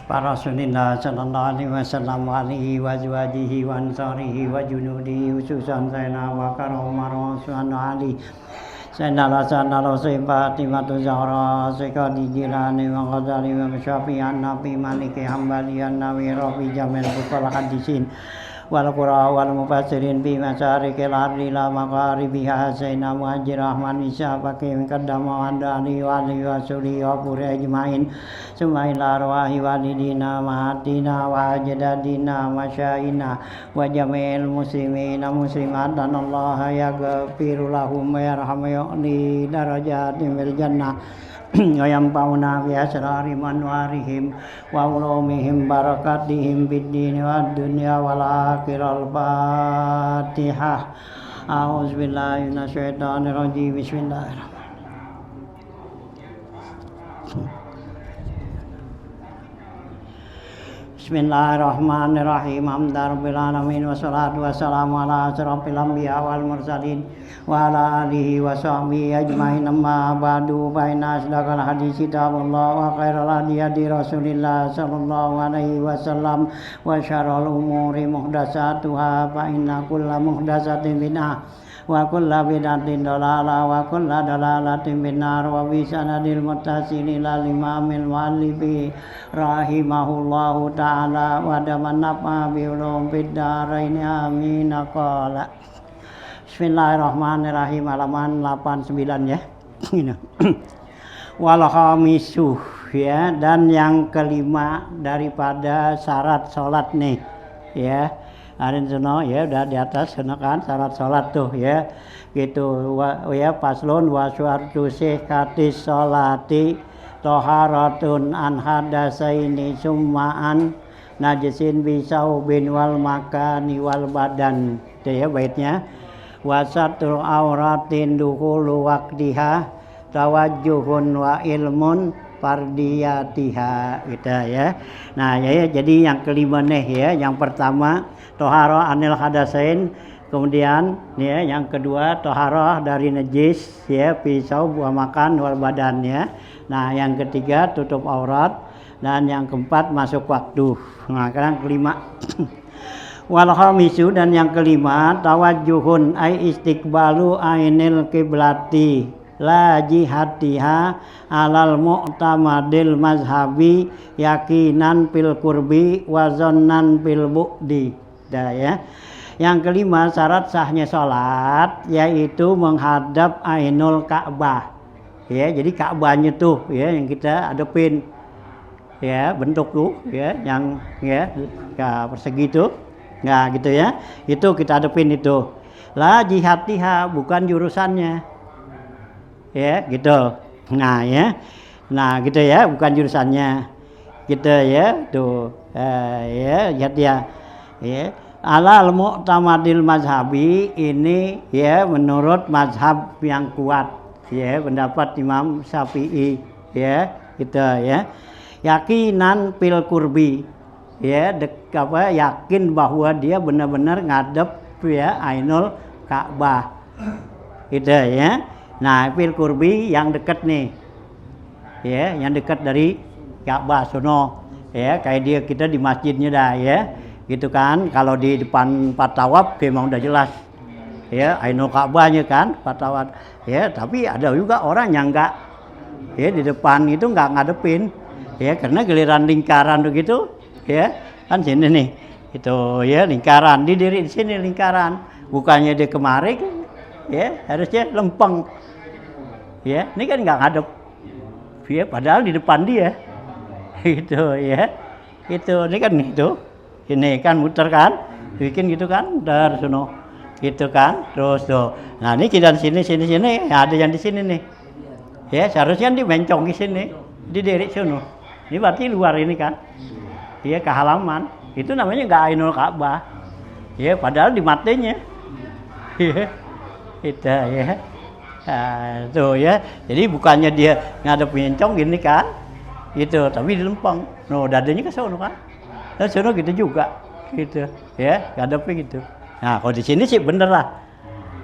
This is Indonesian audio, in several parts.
Para Rasulillah sallallahu alaihi wasallam wa alihi wa azwajihi wa ansarihi wa junudihi khususan Sayyidina Abu Bakar Umar Utsman Ali Sayyidina Hasan Rasul Fatimah Zahra Sayyidi Jilani wa Ghazali wa Syafi'an Nabi Maliki Hambali Nawi Rafi Jamil Bukal Hadisin wal qura wal mufassirin bi masyarikil ardi la magharibiha Sayyidina Muhajir Rahman Isa Fakim Qaddama wa Ali wa alihi wa suri wa pura ajmain Sumaila arwahi walidina mahatina wa ajdadina masyayina wa jami'il muslimina muslimat dan Allah yaghfiru lahum wa yarhamuhum darajatin fil jannah wa yanfa'una bi asrari manwarihim wa ulumihim barakatihim bid din wad dunya wal akhirah. Al-Fatihah. A'udzubillahi minasyaitonir rajim. Bismillahirrahmanirrahim. Bismillahirrahmanirrahim. Alhamdulillahirabbil alamin wassalatu wassalamu ala asyrofil anbiya wal mursalin wa ala alihi wa sahbihi ajmain. Amma ba'du fa inna asdaqal hadits kitabullah wa khairal hadi Rasulillah sallallahu alaihi wasallam wa syarrul umuri muhdatsatuha fa inna kulla muhdatsatin bid'ah wa kulla bid'atin dhalalah wa kulla dhalalatin finnar wa bi sanadil muttasil ila imamil muallifi rahimahullahu ta'ala wa daman nafa bi ulum fid dharain amin. Qala Bismillahirrahmanirrahim. Halaman 89 ya. Wal khamisu ya, dan yang kelima daripada syarat salat nih ya. Arin sono ya udah di atas sono kan syarat salat tuh ya. Gitu ya paslon wa syartu sihhatis sholati toharatun an hadasaini summaan najisin bisaubin wal makani wal badan. Itu ya baitnya. Wasatul auratin dukhulu waqtiha tawajjuhun wa ilmun fardiyatiha gitu ya. Nah ya jadi yang kelima nih ya, yang pertama toharoh anil hadasain, kemudian ya yang kedua toharoh dari najis ya pisau buah makan wal badan ya. Nah yang ketiga tutup aurat dan yang keempat masuk waktu. Nah sekarang kelima wal khamisu, dan yang kelima tawajjuhun ai istiqbalu ainil qiblati la jihatiha alal mu'tamadil mazhabi yakinan fil qurbi wa zannan fil bu'di. Dah ya. Yang kelima syarat sahnya salat yaitu menghadap ainul Ka'bah. Ya, jadi Ka'bahnya tuh ya yang kita hadapin. Ya, bentuk tuh ya yang ya persegi tuh. Nah gitu ya, itu kita hadapin itu. La jihatiha, bukan jurusannya. Ya gitu. Nah ya, nah gitu ya, bukan jurusannya. Gitu ya, tuh ya lihat ya. Ya, alal mu'tamadil mazhabi, ini ya menurut mazhab yang kuat. Ya, pendapat Imam Syafi'i. Ya, gitu ya. Yakinan fil qurbi. Ya, yakin bahwa dia benar-benar ngadep ya ainul Ka'bah. Gitu ya. Nah, fil qurbi yang dekat nih. Ya, yang dekat dari Ka'bah sono. Ya, kayak dia kita di masjidnya dah ya. Gitu kan. Kalau di depan patawab memang udah jelas. Ya, ainul Ka'bahnya kan, patawab. Ya, tapi ada juga orang yang enggak ya di depan itu enggak ngadepin. Ya, karena giliran lingkaran begitu ya kan sini nih, itu ya lingkaran, didiri di sini lingkaran, bukannya di kemari, ya harusnya lempeng, ya ini kan nggak ngadep, ya padahal di depan dia, gitu ya, itu ini kan itu, ini kan muter kan, bikin gitu kan, dari sono, gitu kan, terus tuh, nah ini kita di sini, ya, ada yang di sini nih, ya seharusnya di mencong di sini, didiri sono, ini berarti luar ini kan. Ya ke halaman, itu namanya nggak Ainul Ka'bah, ya padahal di matanya, ya itu ya, nah, tuh ya, jadi bukannya dia ngadep mencong gini kan, gitu, tapi di lempeng, no dadanya ke sono kan, dan sono gitu juga, gitu, ya ngadepnya gitu. Nah kalau di sini sih bener lah,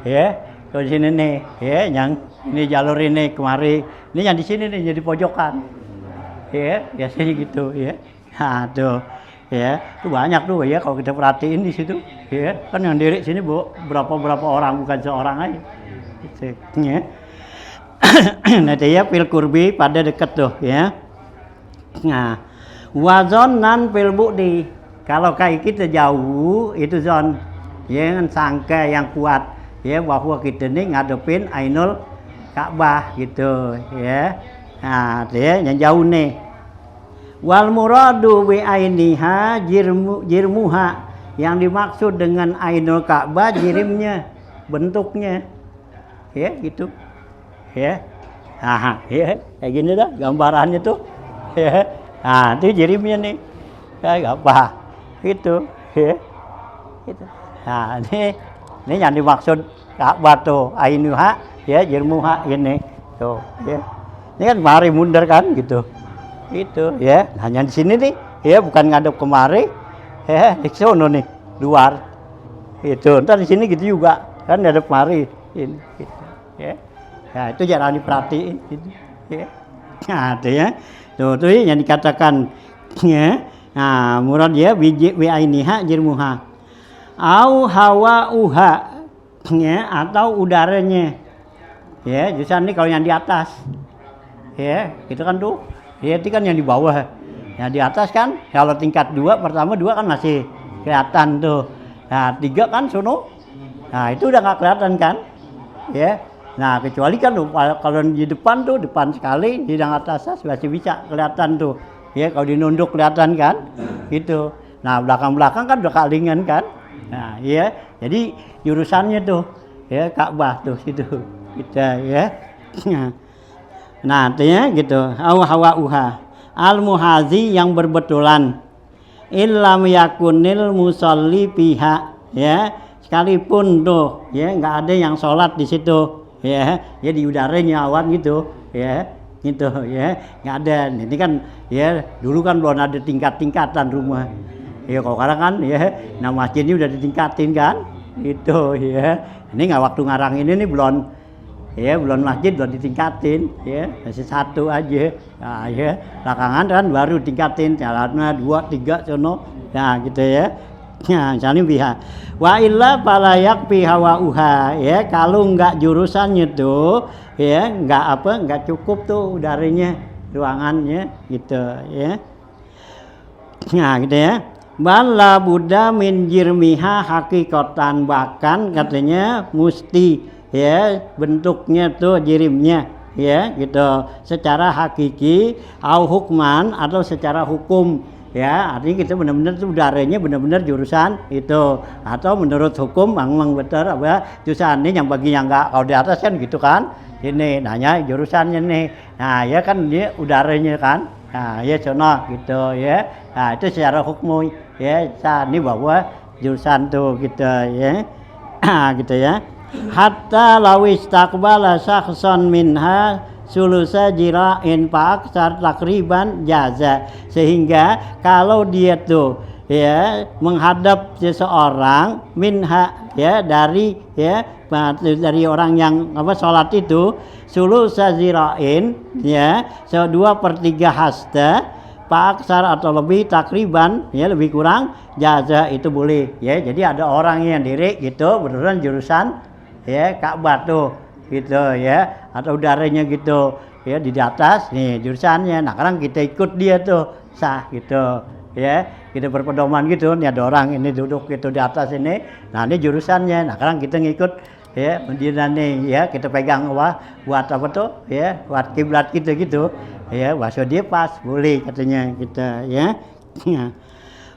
ya kalau di sini nih, ya yang ini jalur ini kemari, ini yang di sini nih jadi pojokan, ya biasanya gitu, ya. Nah tuh ya itu banyak tuh ya kalau kita perhatiin di situ ya kan yang diri sini berapa orang bukan seorang aja gitu, ya. Nanti ya pil kurbi pada dekat tuh ya. Nah wazon nan pil bukti kalau kayak kita jauh itu zon ya kan sangka yang kuat ya bahwa kita ini ngadepin Ainul Ka'bah gitu ya. Nah dia yang jauh nih. Wal muradu bi ainiha jirmuha, yang dimaksud dengan Ainul Ka'bah jirimnya, bentuknya, ya gitu, ya, nah, ya kayak gini dah gambarannya tuh, ya, nah itu jirimnya nih, kayak apa, gitu, ya, gitu, nah ini yang dimaksud Ka'bah tuh Ainuha, ya jirmuha ini, tuh, ya, ini kan mari mundur kan, gitu. Itu ya hanya di sini nih ya bukan ngadep kemari ya di sono nih luar itu ntar di sini gitu juga kan ngadep kemari ini gitu ya. Nah itu jarang diperhatiin gitu ya. Nah itu ya tuh yang dikatakan ya. Nah murad ya biji wa ainiha jirmuha au hawa uha ya atau udaranya ya jurusan ini kalau yang di atas ya gitu kan tuh. Ya itu kan yang di bawah, yang di atas kan kalau tingkat 2 pertama 2 kan masih kelihatan tuh, nah 3 kan sono, nah itu udah nggak kelihatan kan, ya, nah kecuali kan kalau di depan tuh depan sekali di yang atas masih bisa kelihatan tuh, ya kalau dinunduk kelihatan kan, gitu, nah belakang kan udah kalingan kan, nah ya jadi jurusannya tuh, ya Ka'bah tuh situ, kita ya. Nah, artinya gitu, hawa uha al muhazi yang berbetulan illam yakunil musalli piha ya sekalipun tuh ya nggak ada yang sholat di situ ya di udaranya awan gitu ya gitu ya nggak ada ini kan ya dulu kan belum ada tingkatan rumah ya kalau sekarang kan ya nah masjidnya udah ditingkatin kan gitu ya ini nggak waktu ngarang ini nih belum masjid belum ditingkatin ya masih 1 aja nah ya belakangan kan baru tingkatin jalannya 2, 3 sono nah gitu ya nah misalnya biha wa illa palayak hawa uha ya kalau enggak jurusannya tuh ya enggak cukup tuh udaranya ruangannya gitu ya nah gitu ya bala buddha min jirmiha hakikatan bahkan katanya musti ya bentuknya tuh jirimnya ya gitu secara hakiki au hukman atau secara hukum ya artinya kita benar-benar tuh udaranya benar-benar jurusan itu atau menurut hukum memang betul apa jurusan ini yang bagi yang enggak kalau di atas kan gitu kan ini nanya jurusannya nih nah ya kan dia udaranya kan nah ya sono gitu ya nah itu secara hukum ya ini bahwa jurusan tuh gitu ya gitu ya hatta lawis taqbala syakhsan minha sulusa jira'in fa'aksar takriban jaza sehingga kalau dia tuh ya menghadap seseorang minha ya dari orang yang sholat itu sulusa jira'in ya 2/3 hasta fa'aksar atau lebih takriban ya lebih kurang jaza itu boleh ya jadi ada orang yang diri gitu beneran jurusan ya Ka'bah tuh gitu ya atau udaranya gitu ya di atas nih jurusannya nah sekarang kita ikut dia tuh sah gitu ya kita berpedoman gitu, nih ada orang ini duduk gitu di atas ini, nah ini jurusannya, nah sekarang kita ngikut ya pendidikan nih ya, kita pegang buat apa tuh ya, buat kiblat kita gitu ya, bahasa dia pas boleh katanya kita ya.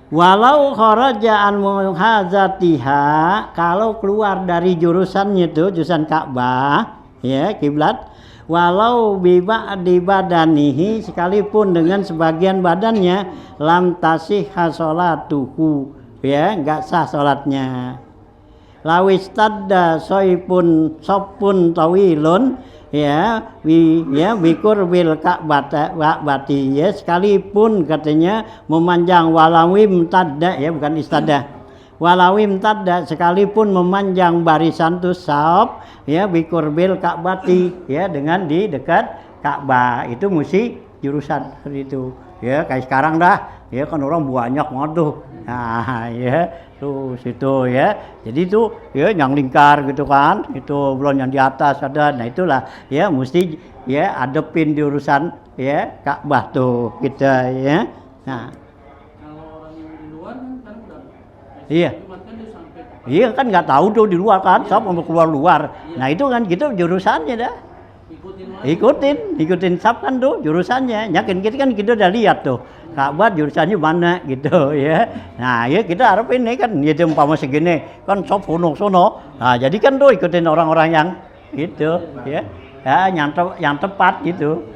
Walau kharaja an muhazatiha, kalau keluar dari jurusannya tuh, jurusan Ka'bah ya kiblat, walau biba di badanihi, sekalipun dengan sebagian badannya, lam tasihha sholatuhu, ya enggak sah salatnya. Lawis tadda soipun sopun tawilun, ya bikur bil ka'bati, ya sekalipun katanya memanjang, walawim tadda, ya bukan istada, walawim tadda, sekalipun memanjang barisan tu sop, ya bikur bil ka'bati, ya dengan di dekat Ka'bah, itu mesti jurusan seperti itu ya, kayak sekarang dah ya kan orang banyak waduh, nah ya tuh situ ya, jadi itu ya yang lingkar gitu kan, itu belum yang di atas ada, nah itulah ya mesti ya adepin di urusan ya Ka'bah tuh kita ya. Nah kalau orang yang di luar kan udah iya kan dia sampai iya kan nggak tahu tuh di luar kan, sop mau keluar luar, nah itu kan gitu jurusannya dah, ikutin sap kan tuh jurusannya, yakin kita kan kita udah lihat tuh Ka'bah jurusannya mana gitu ya. Nah ya kita harap ini kan ya umpama segini kan sop sono, nah jadi kan tuh ikutin orang-orang yang gitu ya, yang tepat gitu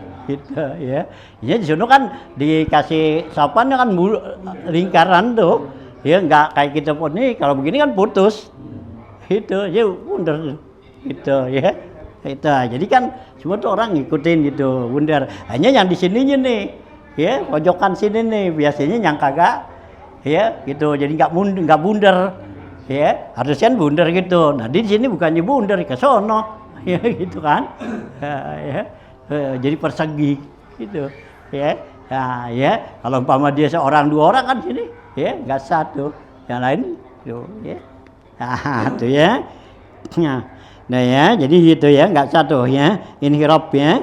ya. Ya di sana kan dikasih sopannya kan lingkaran tuh ya, nggak kayak kita pun nih kalau begini kan putus gitu ya, bundar gitu ya. Itu jadi kan semua tuh orang ngikutin gitu bundar, hanya yang di sininya nih ya pojokan sini nih biasanya yang kagak ya gitu, jadi nggak bundar ya, harusnya bundar gitu, nah di sini bukannya bundar ke sono ya gitu kan ya, jadi persegi gitu ya. Nah ya kalau umpama dia seorang dua orang kan sini ya nggak satu, yang lain tuh ya, nah tuh ya. Nah ya jadi gitu ya, nggak satu ya inhirab ya.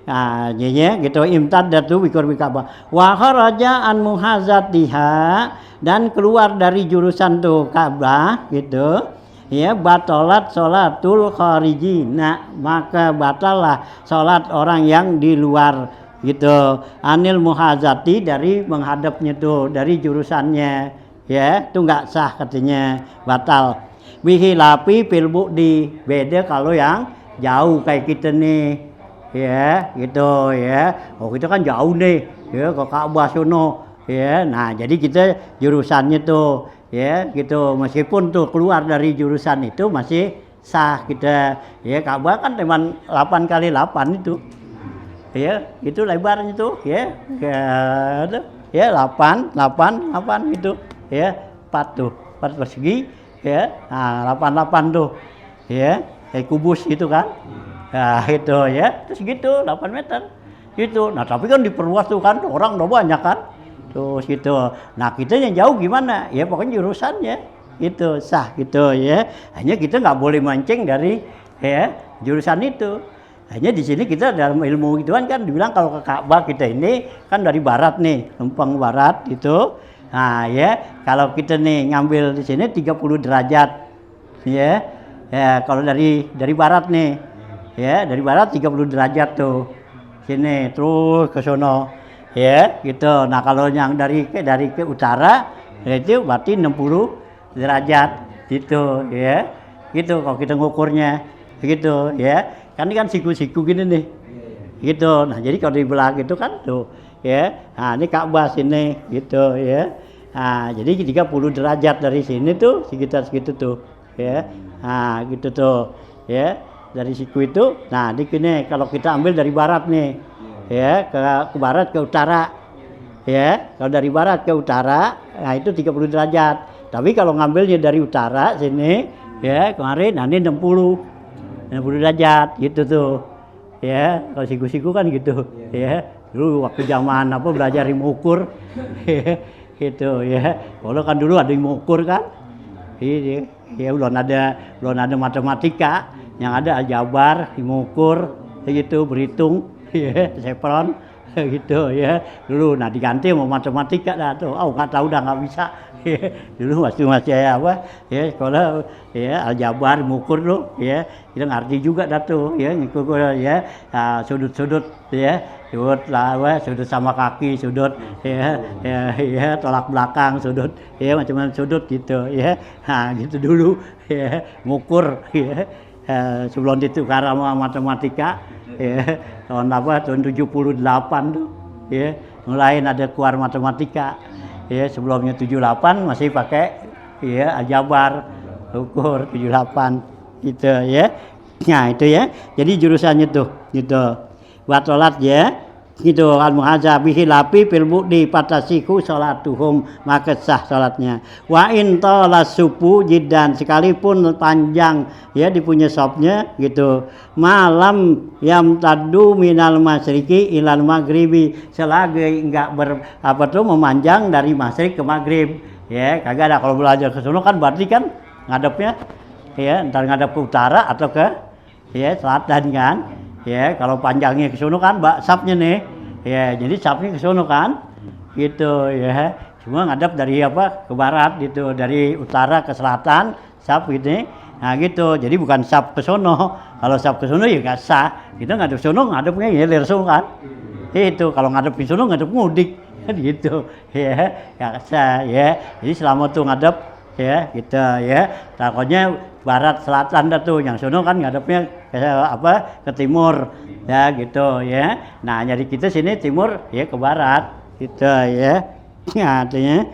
Nah jadi gitu imtadatu bikur Ka'bah wa kharaja an muhazatiha, dan keluar dari jurusan tuh Ka'bah gitu ya, batalat sholatul kharijina, maka batallah salat orang yang di luar gitu, anil muhazati, dari menghadapnya tuh dari jurusannya ya, itu nggak sah katanya, batal. Bihilapi pilbu di beda kalau yang jauh kayak kita nih ya gitu ya, oh kita kan jauh nih ya ke Ka'bah sono ya, nah jadi kita jurusannya tuh ya gitu, meskipun tuh keluar dari jurusan itu masih sah kita ya. Ka'bah kan cuma 8x8 itu ya, itu lebarnya tuh ya, ya 8 gitu ya, 4 tuh 4 persegi ya, nah 8 tuh ya kayak kubus gitu kan. Nah itu ya, terus gitu 8 meter gitu. Nah tapi kan diperluas tuh kan, orang udah banyak kan terus gitu. Nah kita yang jauh gimana ya, pokoknya jurusannya itu sah gitu ya, hanya kita nggak boleh mancing dari ya jurusan itu. Hanya di sini kita dalam ilmu gituan kan dibilang kalau ke Ka'bah kita ini kan dari barat nih, lempeng barat itu. Nah ya kalau kita nih ngambil di sini 30 derajat ya, ya kalau dari barat nih ya, dari barat 30 derajat tuh sini terus ke sono ya gitu. Nah kalau yang dari ke utara itu berarti 60 derajat gitu ya, gitu kalau kita ngukurnya gitu ya, kan ini kan siku-siku gini nih gitu. Nah jadi kalau dibelah gitu kan tuh ya, nah ini Ka'bah sini gitu ya, nah jadi 30 derajat dari sini tuh sekitar segitu tuh ya, nah gitu tuh ya dari siku itu. Nah di sini kalau kita ambil dari barat nih ya ke barat ke utara ya, kalau dari barat ke utara nah itu 30 derajat. Tapi kalau ngambilnya dari utara sini ya kemarin nah ini 60 derajat gitu tuh ya, kalau siku-siku kan gitu ya, dulu waktu zaman apa belajar mengukur gitu ya, kalau kan dulu ada yang mengukur kan ini ya, belum ada matematika, yang ada aljabar, mengukur gitu, berhitung ya, sefron gitu ya dulu. Nah diganti sama matematika dah tuh. Oh nggak tahu dah nggak bisa. Dulu masih apa ya sekolah ya aljabar ngukur tuh ya kita ngerti juga dah tuh ya ngukur ya sudut-sudut ya sudut lah sudut sama kaki sudut ya tolak belakang sudut ya macam-macam sudut gitu ya. Nah gitu dulu ya ngukur ya sebelum ditukar sama matematika ya tahun 78 tuh ya mulai ada keluar matematika. Ya sebelumnya 78 masih pakai ya aljabar ukur 78 gitu ya. Nah itu ya. Jadi jurusannya tuh gitu. Batolat ya. Gitu al-muhazabihi lapi fil budi patasiku salatuhum maka sah salatnya. Wa in tala supu jiddan sekalipun panjang ya dipunya sopnya gitu. Malam yam tadu minal masriki ilal maghribi selagi enggak memanjang dari masyrik ke maghrib ya kagak ada. Kalau belajar ke sono kan berarti kan ngadepnya ya entar ngadep ke utara atau ke ya selatan kan ya. Kalau panjangnya ke sono kan sapnya nih ya jadi sapnya ke sono kan gitu ya. Cuma ngadep dari ke barat gitu, dari utara ke selatan sap gitu. Nah gitu, jadi bukan sap ke sono. Kalau sap ke sono ya gak sah. Kita ngadep sono ngadepnya ya langsung kan. Itu kalau ngadep ke sono ngadep mudik kan gitu. Ya, gak sah ya. Jadi selama tuh ngadep ya gitu ya. Takutnya barat selatan dah tuh, yang sono kan ngadepnya ke timur ya gitu ya. Nah, jadi kita sini timur ya ke barat gitu ya. Nah, artinya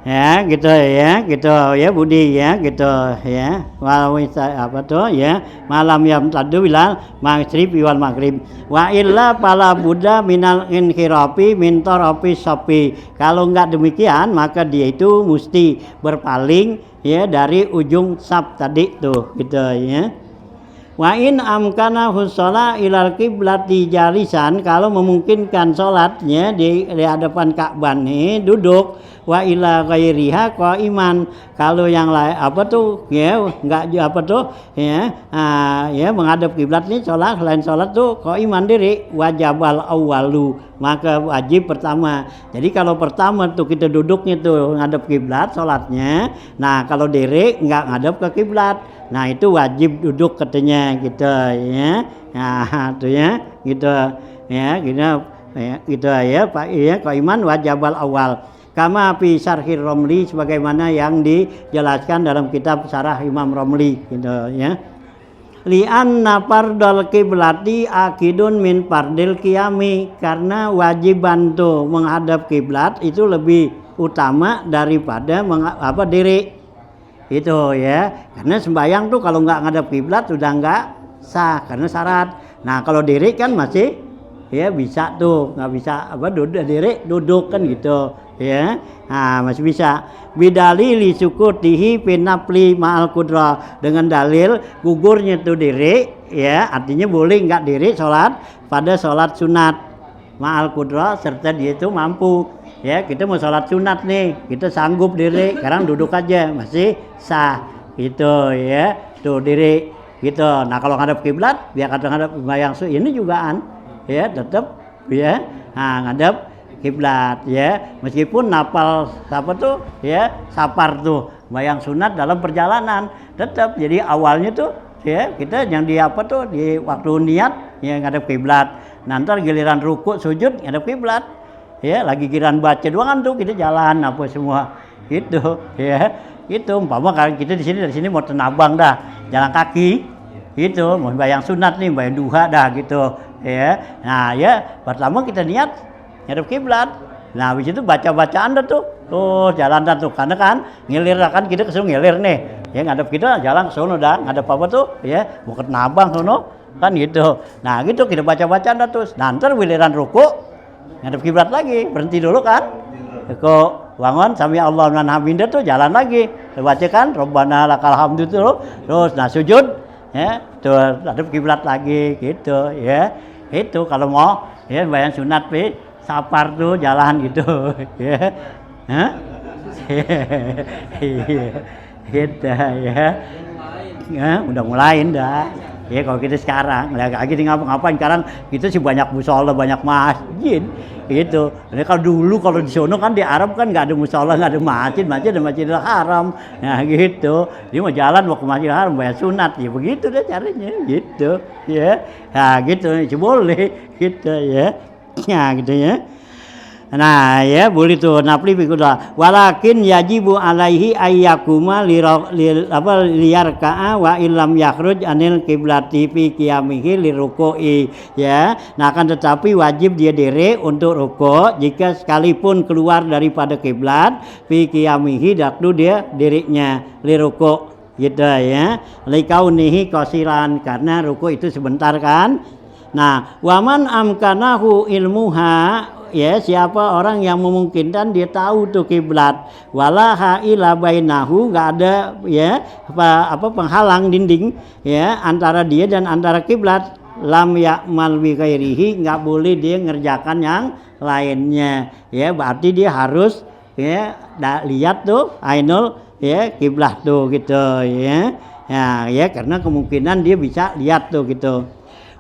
ya gitu ya Budi ya gitu ya. Walau ya malam yang tadu bilal maghrib wal maghrib wa illa pala buddha minal inhirafi min tarafi sapi. Kalau enggak demikian maka dia itu mesti berpaling ya dari ujung sap tadi tuh gitu ya. Wa in amkana hussola ilal kiblati jalisan, kalau memungkinkan sholatnya di hadapan Ka'bah nih duduk, wa ila ghairiha qaiman, kalau yang lain ya enggak ya menghadap kiblat nih sholat, selain sholat tuh qaiman diri, wajabal awwalu, maka wajib pertama. Jadi kalau pertama tuh kita duduknya tuh ngadep kiblat sholatnya, nah kalau diri enggak ngadep ke kiblat, nah itu wajib duduk katanya gitu ya. Nah itu ya gitu ya gitu ya Pak ya qaiman wajabal awal kama fi syarhir Romli, sebagaimana yang dijelaskan dalam kitab Syarah Imam Romli gitu ya. Li anna fardal kiblati akidun min fardil qiyami, karena wajiban tuh menghadap kiblat itu lebih utama daripada diri itu ya. Karena sembahyang tuh kalau nggak ngadap kiblat sudah nggak sah karena syarat. Nah kalau diri kan masih ya bisa tuh, nggak bisa duduk kan gitu ya. Nah masih bisa. Bidalili sukutihi pinapli ma'al kudra, dengan dalil gugurnya tuh diri ya, artinya boleh nggak diri sholat pada sholat sunat ma'al kudra, serta dia itu mampu. Ya kita mau sholat sunat nih, kita sanggup diri, sekarang duduk aja masih sah gitu ya, tuh diri gitu. Nah kalau ngadep kiblat, biar kata ngadep bayang ini jugaan ya tetap ya ngadep kiblat ya, meskipun napal ya sapar tuh bayang sunat dalam perjalanan tetap. Jadi awalnya tuh ya kita yang di waktu niat ya ngadep kiblat, nanti giliran ruku sujud ngadep kiblat. Ya lagi giliran baca doang tuh kita jalan semua gitu ya. Itu umpama kalau kita dari sini mau tenabang dah jalan kaki gitu, mau bayang sunat nih, bayang duha dah gitu ya. Nah ya pertama kita niat ngadep kiblat, nah habis itu baca-bacaan dah tuh jalan dah tuh, karena kan ngilir kan kita kesuruh ngilir nih ya, ngadep kita jalan ke sono dah ngadep ya mau ke tenabang sono kan gitu. Nah gitu kita baca-bacaan dah tuh, nanti giliran ruku ngadep kiblat lagi, berhenti dulu kan, kok bangun sami Allah man hamida tuh jalan lagi, baca kan Rabbana lakal hamdu tuh, terus nah sujud ya tuh ngadep kiblat lagi gitu ya. Itu kalau mau ya bayang sunat sapar tuh jalan gitu ya. Gitu ya. Ya udah mulai dah Ya kalau kita sekarang lagi ngapa-ngapain sekarang kita sih banyak musola, banyak masjid gitu. Jadi kalau dulu kalau di sono kan di Arab kan nggak ada musola, nggak ada masjid, ada Masjidil Haram. Nah gitu. Dia mau jalan mau ke Masjidil Haram bayar sunat ya begitu deh caranya gitu ya. Nah gitu boleh gitu ya. Nah gitu ya. Nah ya boleh tuh napli bikudah walakin yajibu alaihi ayyakuma liyarka'a wa illam yakhruj anil kiblati fi qiyamihi liruku'i ya. Nah akan tetapi wajib dia diri untuk rukuk jika sekalipun keluar daripada kiblat fi qiyamihi dakdu dia dirinya liruku' gitu ya likaunihi qasiran karena rukuk itu sebentar kan. Nah waman amkanahu ilmuha ya siapa orang yang memungkinkan dia tahu tuh kiblat wala haila bainahu enggak ada ya apa penghalang dinding ya antara dia dan antara kiblat lam ya'mal bi ghairihi enggak boleh dia ngerjakan yang lainnya ya berarti dia harus ya lihat tuh ainul ya kiblat tuh gitu ya. Ya karena kemungkinan dia bisa lihat tuh gitu.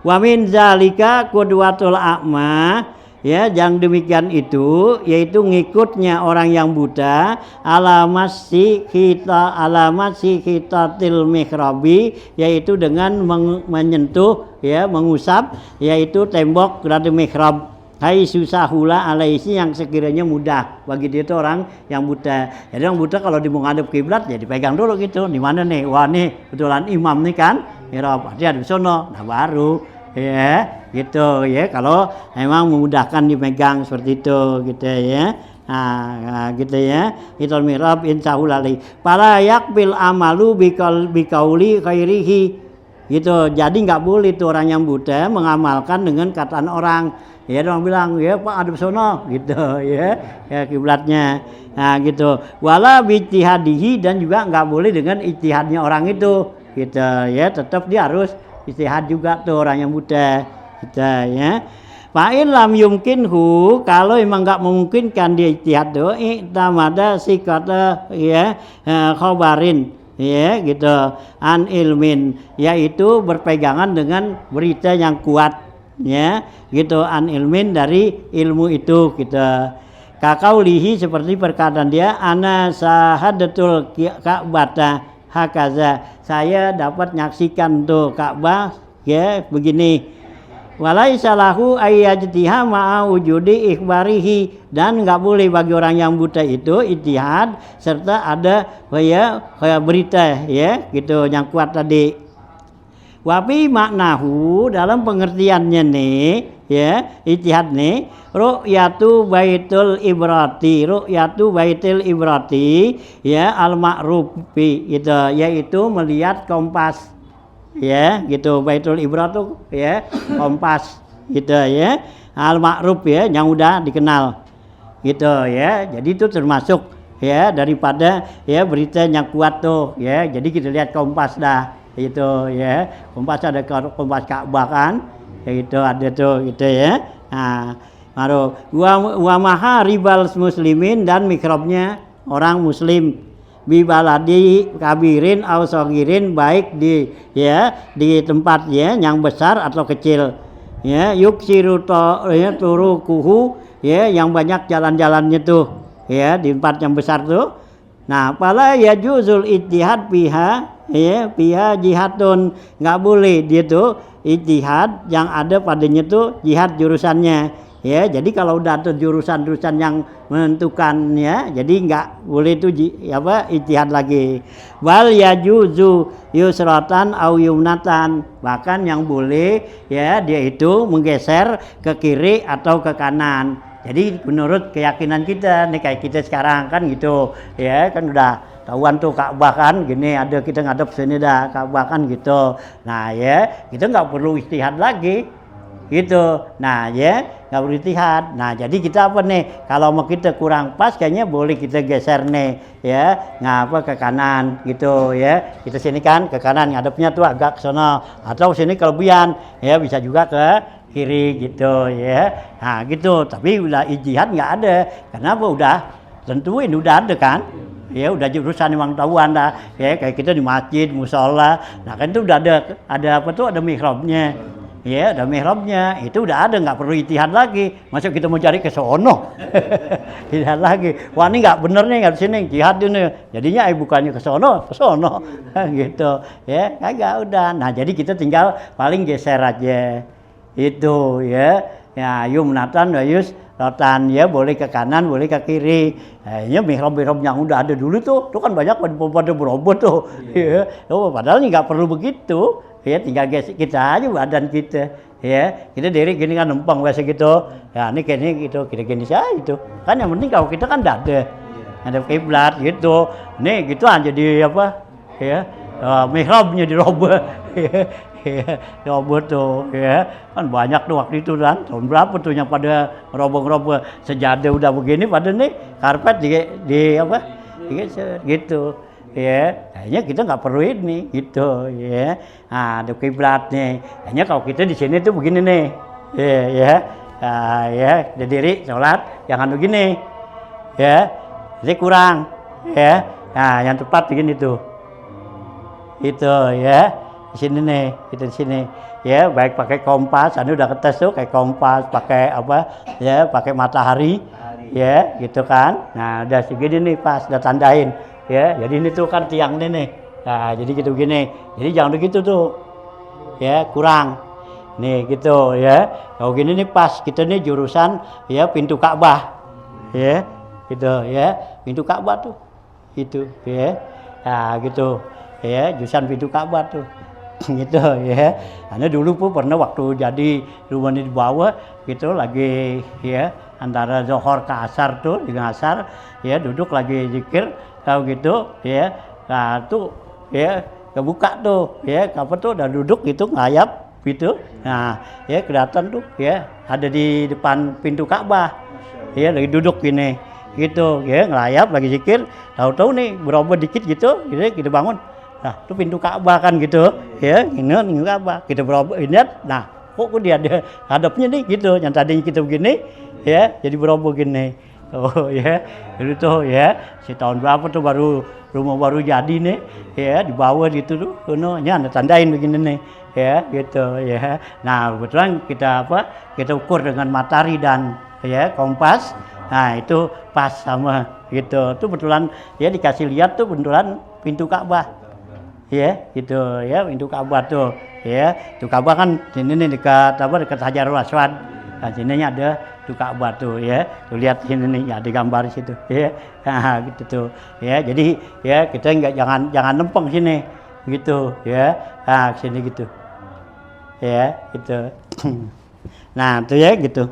Wa min zalika qudwatul a'ma ya yang demikian itu yaitu ngikutnya orang yang buta alamat si khitatil mihrabi yaitu dengan menyentuh ya mengusap yaitu tembok dari mihrab hai susahula alaisi yang sekiranya mudah bagi dia itu orang yang buta. Jadi orang buta kalau di menghadap kiblat ya dipegang dulu gitu di mana nih wah nih betulan imam nih kan mihrab dia ada di sono nah baru ya gitu ya kalau memang memudahkan dipegang seperti itu gitu ya. Nah gitu ya itu mihrab insahulali para yakbil amalu bikauli khairihi gitu. Jadi nggak boleh tuh orang yang buta mengamalkan dengan kataan orang ya orang bilang ya Pak ada sono gitu ya kiblatnya. Nah gitu wala bijtihadihi dan juga nggak boleh dengan ijtihadnya orang itu gitu ya tetap dia harus ijtihad juga tuh orang yang buta gitu ya. Fa'in lam yumkinhu kalau emang nggak memungkinkan dia ijtihad tuh i'tamada sikata ya khabarin ya gitu an ilmin yaitu berpegangan dengan berita yang kuat ya gitu an ilmin dari ilmu itu gitu. Kakaulihi seperti perkataan dia ana sahadatul ka'bata hakaza saya dapat nyaksikan tuh Ka'bah ya begini walaisa lahu ayyajtiha ma'a wujudi ikhbarihi dan enggak boleh bagi orang yang buta itu ijtihad serta ada kayak berita ya gitu yang kuat tadi. Wapi maknahu dalam pengertiannya nih ya ijtihad nih ru'yatu baitul ibrati ya al ma'rufi gitu yaitu melihat kompas ya gitu baitul ibrat tuh ya kompas gitu ya al ma'ruf ya yang udah dikenal gitu ya. Jadi itu termasuk ya daripada ya berita yang kuat tuh ya. Jadi kita lihat kompas dah itu ya kompas ada kompas Ka'bah kan ya itu ada tuh gitu ya. Nah baru wa maha ribal muslimin dan mikrobnya orang muslim bi baladi kabirin aw sagirin baik di tempat ya yang besar atau kecil ya yuksiru ya turukuhu ya yang banyak jalan-jalannya tuh ya di tempat yang besar tuh. Nah pala yajuzul ijtihad biha jihadun nggak boleh dia tuh ijtihad yang ada padanya tuh jihad jurusannya ya. Jadi kalau udah ada jurusan-jurusan yang menentukan ya jadi nggak boleh itu ijtihad lagi. Wal yajuzu yusratan au yumnatan bahkan yang boleh ya dia itu menggeser ke kiri atau ke kanan. Jadi menurut keyakinan kita nih kayak kita sekarang kan gitu ya kan udah tahuan tuh Ka'bah kan gini ada kita ngadep sini dah Ka'bah kan gitu. Nah ya kita nggak perlu ijtihad lagi gitu. Nah ya nggak perlu ijtihad. Nah jadi kita apa nih kalau mau kita kurang pas kayaknya boleh kita geser nih ya ngapa ke kanan gitu ya. Kita sini kan ke kanan ngadepnya tuh agak ke sono atau sini kelebihan ya bisa juga ke kiri gitu ya. Nah gitu tapi udah ijtihad nggak ada. Kenapa udah tentuin udah ada kan Ya udah jurusan memang tahuan dah. Ya kayak kita di masjid, musola. Nah kan itu udah ada apa tuh, ada mihrabnya. Ya ada mihrabnya. Itu udah ada, nggak perlu ijtihad lagi. Masa kita mau cari ke sono? Ijtihad lagi. Wah ini nggak bener nih, nggak sini jihad ini. Jadinya bukannya ke sono gitu. Ya kagak udah. Nah jadi kita tinggal paling geser aja. Itu ya. Ya yumnatan wa yusratan, ya boleh ke kanan, boleh ke kiri. Ya mihrab-mihrab yang udah ada dulu tuh kan banyak pada berobot tuh. Ya. Padahal nggak perlu begitu. Ya tinggal gesek kita aja badan kita. Ya kita diri gini kan nempang biasa gitu. Ya ini kayak ini gitu, kita gini saja itu. Kan yang penting kalau kita kan ada kiblat gitu. Nih gitu aja di apa? Ya mihrabnya dirobot. Ya, robot tuh, ya kan banyak tuh waktu itu kan, tahun berapa tuh yang pada roboh-roboh sejadah udah begini, pada nih karpet di apa, gitu, ya, kayaknya kita nggak perlu ini, gitu, ya, nah ada kiblat nih, kayaknya kalau kita di sini tuh begini nih, ya, ya, berdiri sholat, jangan begini, ya, jadi kurang, ya, nah yang tepat begini tuh, itu, ya. Di sini nih, kita di sini, ya baik pakai kompas, anu udah ketes tuh kayak kompas, pakai apa, ya pakai matahari, ya gitu kan, nah udah segini nih pas, udah tandain, ya jadi ini tuh kan tiang nih, nah jadi gitu gini, jadi jangan begitu tuh, ya kurang, nih gitu ya, kalau gini nih pas, kita nih jurusan ya pintu Ka'bah, ya gitu ya, pintu Ka'bah tuh, itu, ya, nah gitu, ya jurusan pintu Ka'bah tuh. Gitu ya. Karena dulu pun pernah waktu jadi rumah di bawah gitu lagi ya antara zuhur ke asar tuh di asar ya duduk lagi zikir tahu gitu ya. Nah tuh ya kebuka tuh ya apa tuh udah duduk gitu ngayap gitu. Nah ya kelihatan tuh ya ada di depan pintu Ka'bah. Ya lagi duduk gini gitu ya ngelayap lagi zikir tahu-tahu nih berubah dikit gitu kita bangun. Nah, itu pintu Ka'bah kan gitu, ya, ini pintu Ka'bah, kita berubah lihat, nah, kok dia ada hadapnya nih gitu, yang tadinya kita begini, ya, jadi berubah gini, oh ya, itu tuh ya, si tahun berapa tuh baru rumah baru jadi nih, ya, di bawah gitu tuh, ini ada tandain begini nih, ya, gitu, ya, nah kebetulan kita kita ukur dengan matahari dan ya kompas, nah itu pas sama gitu, tuh betulan ya dikasih lihat tuh betulan pintu Ka'bah. Ya, gitu ya pintu Ka'bah tuh, ya itu Ka'bah kan sini nih dekat Hajarul Aswad, nah sini ada itu Ka'bah tuh, ya tuh lihat sini nih ada gambar di situ, ya nah, gitu tuh, ya jadi ya kita jangan nempeng sini, gitu, ya nah sini gitu, ya gitu, nah tuh ya gitu,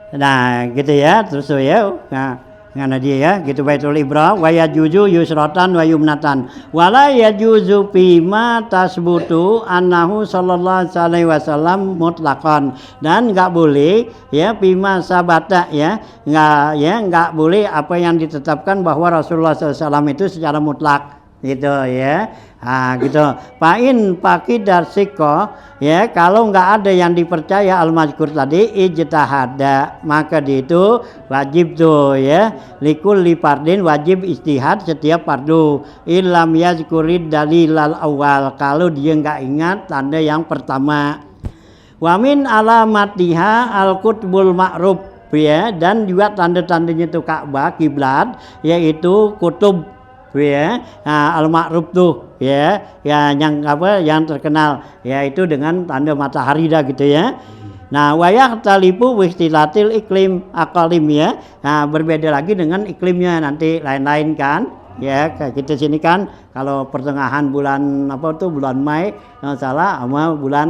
nah gitu ya terus tuh ya, nah. Ngana dia ya gitu baitul ibra wa yajuzu yusratan wa yumnatan wala yajuzu bima tasbutu annahu sallallahu alaihi wasallam mutlaqan dan enggak boleh ya bima sabata ya enggak boleh apa yang ditetapkan bahwa Rasulullah SAW itu secara mutlak gitu ya. Nah gitu pain pakidar siko ya kalau nggak ada yang dipercaya al-mazkur tadi ijtihada maka di itu wajib tuh ya likul lipardin wajib istihad setiap fardu ilam yazkurid dalilal awal kalau dia nggak ingat tanda yang pertama wamin alamatiha al-qutbul ma'ruf ya dan juga tanda-tandanya itu Ka'bah kiblat yaitu kutub ya al-ma'ruf tuh ya yang yang terkenal yaitu dengan tanda matahari dah gitu ya. Nah wayah talipu wistilatil iklim akalim ya. Nah berbeda lagi dengan iklimnya nanti lain-lain kan ya kayak kita sini kan kalau pertengahan bulan bulan Mei nggak salah sama bulan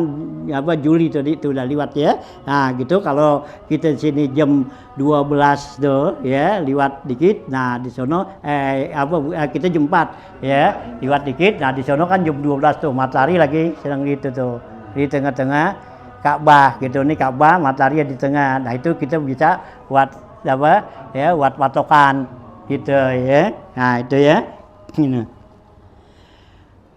Juli tadi itu udah lewat ya. Nah gitu kalau kita sini jam 12 tuh ya lewat dikit. Nah di sono kita jam 4 ya lewat dikit. Nah di sono kan jam 12 tuh matahari lagi sedang gitu tuh di tengah-tengah Ka'bah gitu nih Ka'bah matahari di tengah. Nah itu kita bisa buat buat patokan gitu ya. Nah itu ya.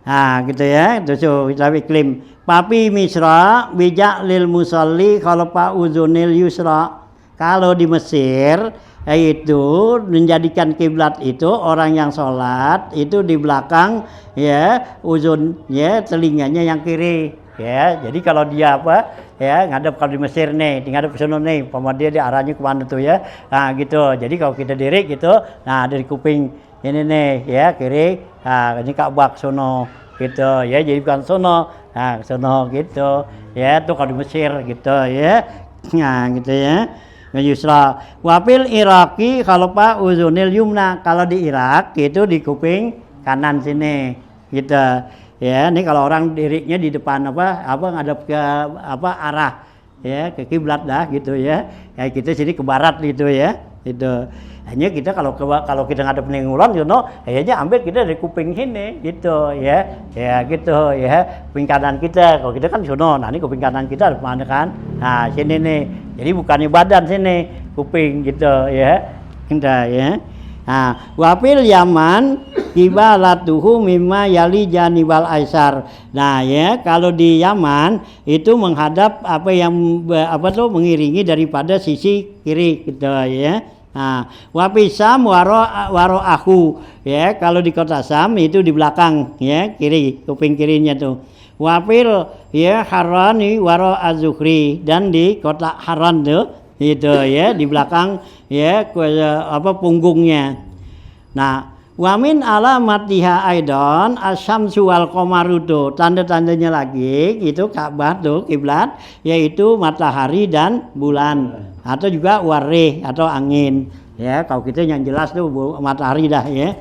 Nah gitu ya. Terus kita iklim. Papi misra bijak lil musalli kalau pak uzunil yusra. Kalau di Mesir itu menjadikan kiblat itu orang yang sholat itu di belakang ya uzun ya telinganya yang kiri ya. Jadi kalau dia apa ya ngadep, kalau di Mesir nih ngadep ke sana nih, dia arahnya kemana tuh ya, nah gitu. Jadi kalau kita diri gitu, nah dari kuping ini nih ya kiri, nah ini Ka'bah sono gitu ya, jadi bukan sono, nah sono gitu ya, tuh kalau di Mesir gitu ya, nah gitu ya. Yusra wapil Iraki kalau Pak uzunil yumna, kalau di Irak itu di kuping kanan sini gitu ya. Ini kalau orang dirinya di depan apa ngadep ke apa arah ya ke kiblat dah gitu ya. Kayak kita sini ke barat gitu ya. Itu hanya kita kalau kita ngadep ning ngulon you know, kayaknya ambil kita dari kuping sini gitu ya. Ya gitu ya. Kuping kanan kita. Kalau kita kan sono, nah ini kuping kanan kita ada mana kan? Nah, sini nih. Jadi bukannya badan sini, kuping gitu ya. Kita ya. Nah, wafil Yaman kibalatuhu mimma yali janibal aisar. Nah, ya, kalau di Yaman itu menghadap apa yang mengiringi daripada sisi kiri gitu ya. Nah, wapisam waro aku ya, kalau di kota Sam itu di belakang ya, kiri, kuping kirinya tuh. Wafil ya Harani waro az-Zuhri, dan di kota Haran tuh itu ya di belakang ya punggungnya. Nah, wamin alamatiha aidon asyamsu wal qamaru tuh, tanda-tandanya lagi itu Ka'bah tuh kiblat, yaitu matahari dan bulan, atau juga warih atau angin ya. Kalau kita yang jelas tuh matahari dah ya.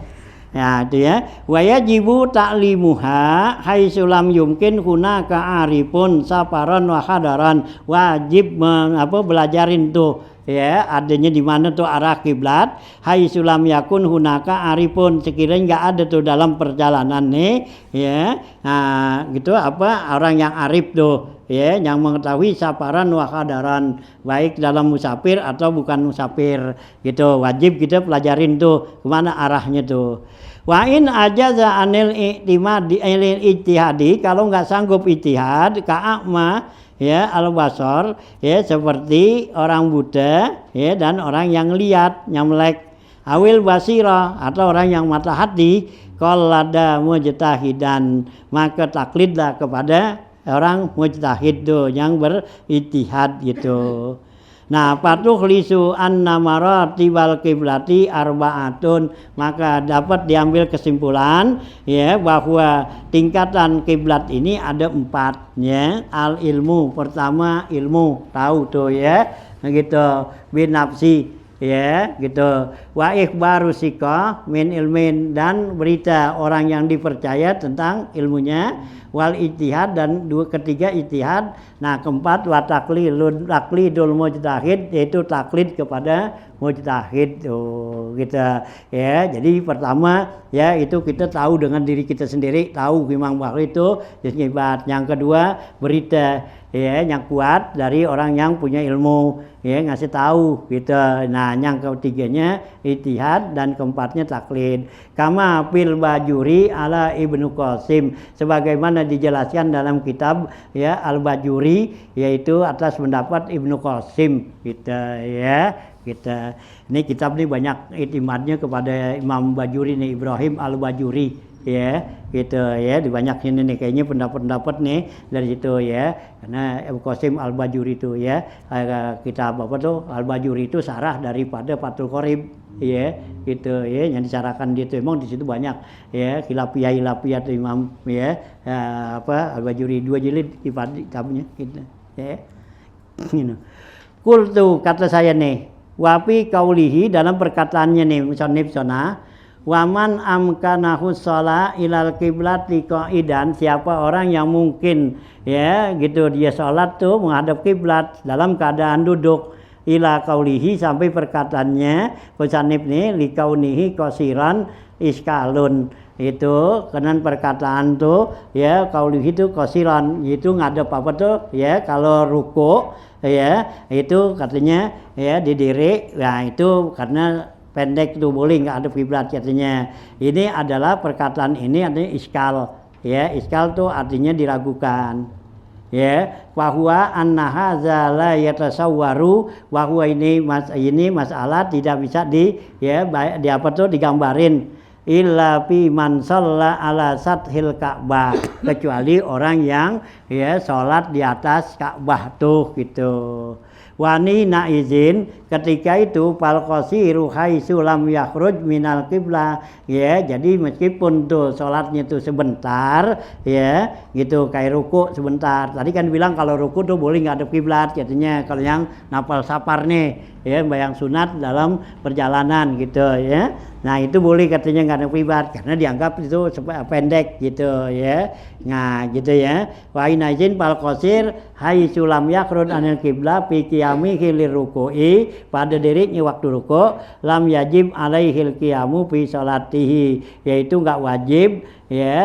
Ya itu ya. Wa yajibu ta'limuha haitsulam yumkin hunaka arifun safaron wa hadaran, wajib belajarin tuh ya adanya di mana tuh arah kiblat, haitsulam yakun hunaka arifun, sekiranya enggak ada tuh dalam perjalanan nih ya. Nah gitu orang yang arif tuh ya, yang mengetahui safaran wa hadaran, baik dalam musafir atau bukan musafir gitu, wajib kita pelajarin tuh kemana arahnya tuh. Wa in ajaza anil i'timadi ilal ijtihadi, kalau nggak sanggup ijtihad ka'ama ya al-basar ya, seperti orang buta ya dan orang yang lihat nyamlek, awil basira atau orang yang mata hati, qallada mujtahidan, maka taklidlah kepada orang mujtahid tuh yang berijtihad gitu. Nah, patuh lisu anna marati wal kiblati arba'atun, maka dapat diambil kesimpulan ya bahwa tingkatan kiblat ini ada 4 ya. Al ilmu, pertama ilmu, tahu tuh ya gitu, bin nafsi ya gitu, wa ikhbaru sika min ilmin, dan berita orang yang dipercaya tentang ilmunya, wal ijtihad, dan ketiga ijtihad. Nah, keempat wa taklidul mujtahid, yaitu taklid kepada mujtahid tuh gitu ya. Jadi pertama ya itu kita tahu dengan diri kita sendiri, tahu memang bahwa itu ibadat. Yang kedua berita ya yang kuat dari orang yang punya ilmu ya, ngasih tahu gitu. Nah, yang ketiganya ijtihad, dan keempatnya taklid. Kama fil Bajuri ala Ibnu Qasim, sebagaimana dijelaskan dalam kitab ya Al-Bajuri, yaitu atas pendapat Ibnu Qasim gitu ya. Kita ini kitab ini banyak itimadnya kepada Imam Bajuri nih, Ibrahim Al-Bajuri ya gitu ya, di banyak ini nih kayaknya pendapat-pendapat nih dari situ ya, karena Ibnu Qasim Al-Bajuri itu ya kitab Al-Bajuri itu sarah daripada Fathul Qorib ya gitu ya, yang disarahkan dia itu emang di situ banyak ya khilafiyah Imam ya Al-Bajuri 2 jilid kitabnya gitu ya. Qultu, kata saya nih, wafi kaulihi, dalam perkataannya nih musannif sona, waman amkanahu sholat ilal kiblati qaidan, siapa orang yang mungkin ya gitu dia sholat tuh menghadap kiblat dalam keadaan duduk, ila kaulihi, sampai perkataannya musannif nih likaunihi qasiran iskalun, itu kenan perkataan tuh ya kaulihi itu qasiran, itu ngadep apa tuh ya kalau ruku ya itu katanya ya didiri, nah itu karena pendek itu boleh nggak ada kiblat katanya. Ini adalah perkataan ini artinya iskal ya, iskal tuh artinya diragukan ya bahwa annaha la yatasawwaru bahwa ini masalah tidak bisa di apa tuh digambarin illa fi man shalla ala sathil Ka'bah kecuali orang yang salat di atas Ka'bah tuh gitu. Wani na izin ketika itu fal qasiru haitsu lam yakhruj minal qiblah jadi meskipun tuh salatnya tuh sebentar gitu kayak ruku sebentar. Tadi kan bilang kalau ruku tuh boleh ngadep kiblat katanya kalau yang nafal safar nih bayang sunat dalam perjalanan gitu Nah itu boleh katanya ngadep kiblat karena dianggap itu pendek gitu Nah gitu Wa inazin fal qasir haitsu lam yakhruj anil qiblah fi qiyamihi liruku'i pada dirinya waktu ruku lam yajib alaihil qiyamu fi sholatihi yaitu enggak wajib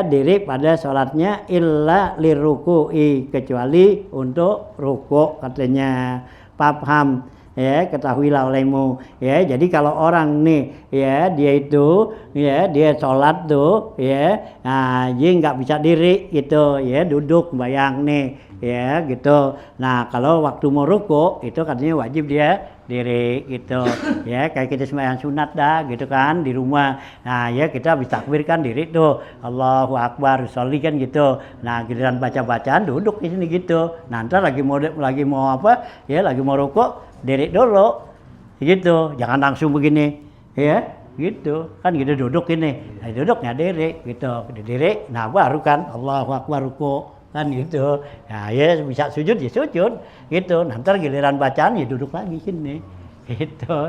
diri pada sholatnya illa liruku'i kecuali untuk ruku katanya. Paham ketahuilah olehmu jadi kalau orang nih dia itu dia sholat tuh nah dia nggak bisa diri gitu duduk bayang nih gitu. Nah kalau waktu mau ruku itu katanya wajib dia diri gitu kayak kita sembahyang sunat dah gitu kan di rumah. Nah kita bisa takbirkan diri tuh Allahu Akbar sholli kan gitu. Nah giliran baca-bacaan duduk di sini gitu. Nah ntar lagi mau apa lagi mau ruku diri dulu gitu, jangan langsung begini gitu kan gitu duduk ini duduknya diri gitu diri. Nah baru kan Allahu Akbar ruku kan gitu. Nah bisa sujud sujud gitu. Nanti giliran bacaan duduk lagi sini gitu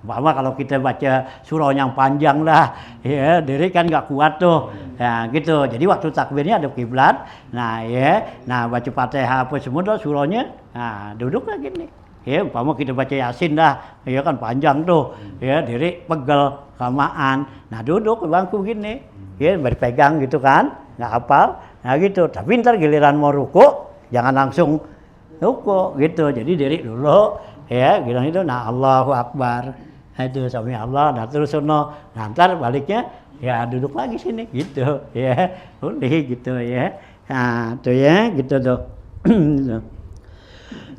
Mama kalau kita baca surah yang panjang lah diri kan nggak kuat tuh gitu. Jadi waktu takbirnya ada kiblat. Nah nah baca Fatihah apa semua surahnya duduk lagi nih umpama kita baca Yasin dah kan panjang tuh diri pegel kelamaan. Nah duduk ke bangku gini berpegang gitu kan nggak hafal. Nah gitu tapi ntar giliran mau ruku jangan langsung ruku gitu. Jadi diri dulu bilang itu nah Allahu Akbar itu sami Allah. Nah terus nah ntar baliknya duduk lagi sini gitu boleh gitu nah tuh gitu tuh.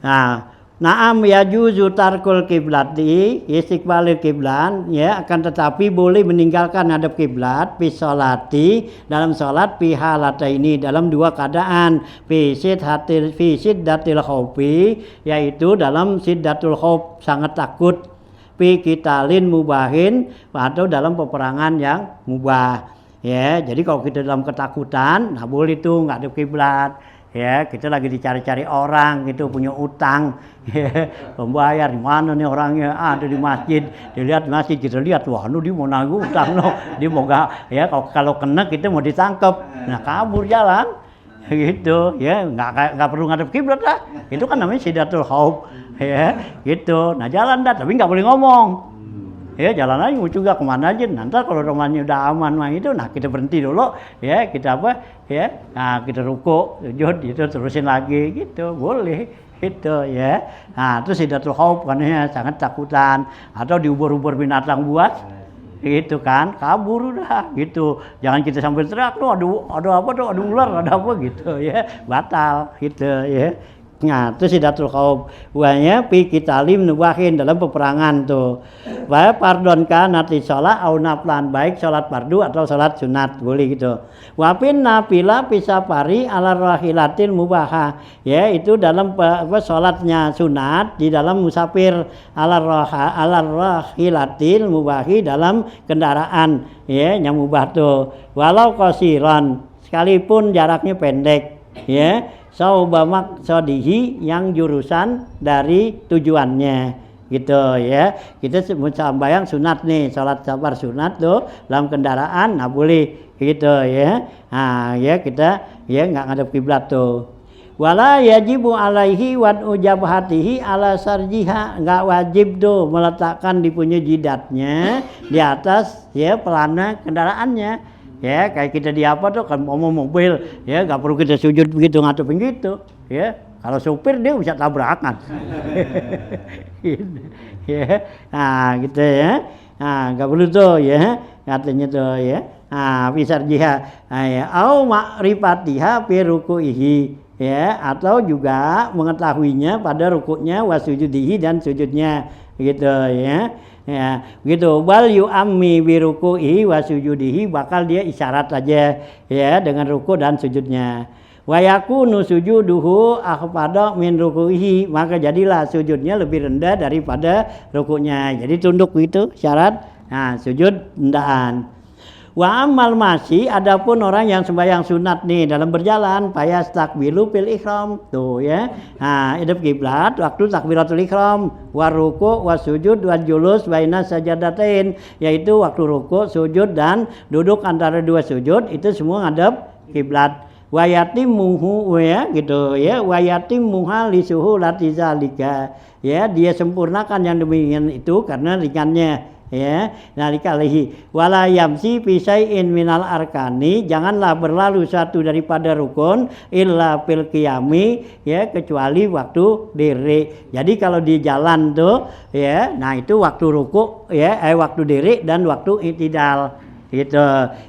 Nah Naam yajuzu tarkul kiblati istiqbalil kiblat akan tetapi boleh meninggalkan hadap kiblat fi sholati dalam salat fi halataini dalam dua keadaan fi siddatil khaufi yaitu dalam siddatul khauf sangat takut fi qitalin mubahin atau dalam peperangan yang mubah jadi kalau kita dalam ketakutan nah boleh tuh enggak hadap kiblat kita lagi dicari-cari orang gitu punya utang pembayar di mana nih orangnya ada di masjid dilihat masjid kita lihat wah dia mau nagih utang dia mau kalau kena kita mau ditangkap nah kabur jalan gitu nggak perlu ngadep kiblat lah itu kan namanya siddatul khauf gitu. Nah jalan dah tapi nggak boleh ngomong jalan aja juga kemana aja. Nanti kalau rumahnya udah aman mah itu, nah kita berhenti dulu, kita nah kita ruku, sujud, itu terusin lagi, gitu, boleh, gitu Nah itu siddatul khauf karena sangat takutan atau diubur-ubur binatang buas, gitu kan, kabur udah, gitu. Jangan kita sambil teriak, tuh ada apa tuh, ada ular, ada apa gitu, batal, gitu Nah, itu siddatul khauf. Wanya pi qitalim nubahin dalam peperangan tuh. Wa pardon kanati shalah au naflan baik salat fardu atau salat sunat boleh gitu. Wa pin nafila fi safari ala rahilatil mubaha. Itu dalam salatnya sunat di dalam musafir ala rahilatil mubahi dalam kendaraan yang mubah tuh. Walau qasiran sekalipun jaraknya pendek sauba maksodihi yang jurusan dari tujuannya gitu kita sembahyang sunat nih salat safar sunat tuh dalam kendaraan nah boleh gitu nah kita nggak ngadep kiblat tuh wala yajibu alaihi wa ujabhatihi ala sarjiha nggak wajib tuh meletakkan di punya jidatnya di atas pelana kendaraannya kayak kita di apa tuh kan mau mobil nggak perlu kita sujud begitu ngadepin gitu kalau supir dia bisa tabrakan nah gitu nah nggak perlu tuh katanya tuh nah bisa jihad au makrifatiha fi rukuihi ya, atau juga mengetahuinya pada rukuknya wasujudihi dan sujudnya gitu ya. Ya, gitu. Bal yu'ammi bi ruku'ihi wasujudihi, bakal dia isyarat aja ya dengan ruku dan sujudnya. Wa yakunu sujuduhu akhfada min ruku'ihi, maka jadilah sujudnya lebih rendah daripada rukunya. Jadi tunduk itu syarat. Nah, sujud rendahan. Wa amal masih, adapun orang yang sembahyang sunat nih dalam berjalan, fayastakbilu fil ihram tuh ya. Nah, hadap kiblat waktu takbiratul ihram, wa ruku' wa sujud wa julus baina sajadatain, yaitu waktu ruku', sujud dan duduk antara dua sujud itu semua ngadep kiblat. Wa yatimmuhu ya gitu ya, wa yatimmuha li suhulati zalika ya, dia sempurnakan yang demikian itu karena ringannya ya. Nalikalihi wala yamsi fi syai'in minal arkani, janganlah berlalu satu daripada rukun illa fil qiyami ya, kecuali waktu diri. Jadi kalau di jalan tuh ya, nah itu waktu ruku ya, waktu diri dan waktu i'tidal gitu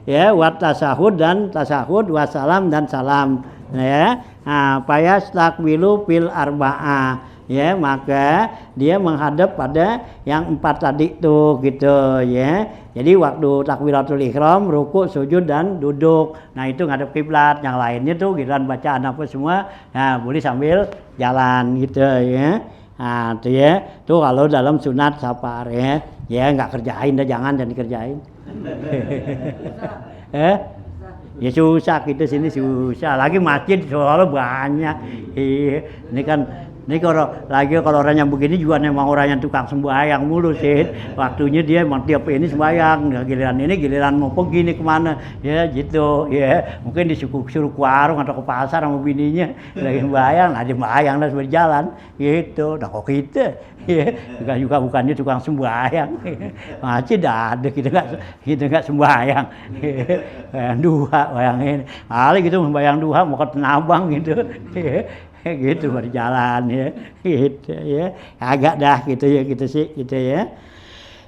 ya, wa tasahud dan tasahud, wa salam dan salam ya. Nah, fayastakbilu fil arba'ah ya, maka dia menghadap pada yang 4 tadi tuh gitu ya. Jadi waktu takbiratul ihram, ruku, sujud dan duduk, nah itu ngadep kiblat. Yang lainnya tuh giliran bacaan apa semua, nah boleh sambil jalan gitu ya. Nah tuh ya, tuh kalau dalam sunat safar ya, ya nggak kerjain dah, jangan dikerjain. Ya susah, kita sini susah, lagi masjid soalnya banyak. Ini kan, ini kalau orang yang begini juga memang orang yang tukang sembahyang mulu sih. Waktunya dia emang tiap ini sembahyang, nah, giliran mau pergi nih kemana ya gitu ya. Mungkin disuruh ke warung atau ke pasar sama bininya lagi sembahyang, nah dia sembahyang dan berjalan gitu. Nah kok kita ya juga bukannya tukang sembahyang, masih dah ada kita nggak sembahyang. Duha bayangin, kali gitu sembahyang duha mau ke Tanabang gitu. Gitu berjalan ya gitu ya, agak dah gitu ya, gitu sih gitu ya.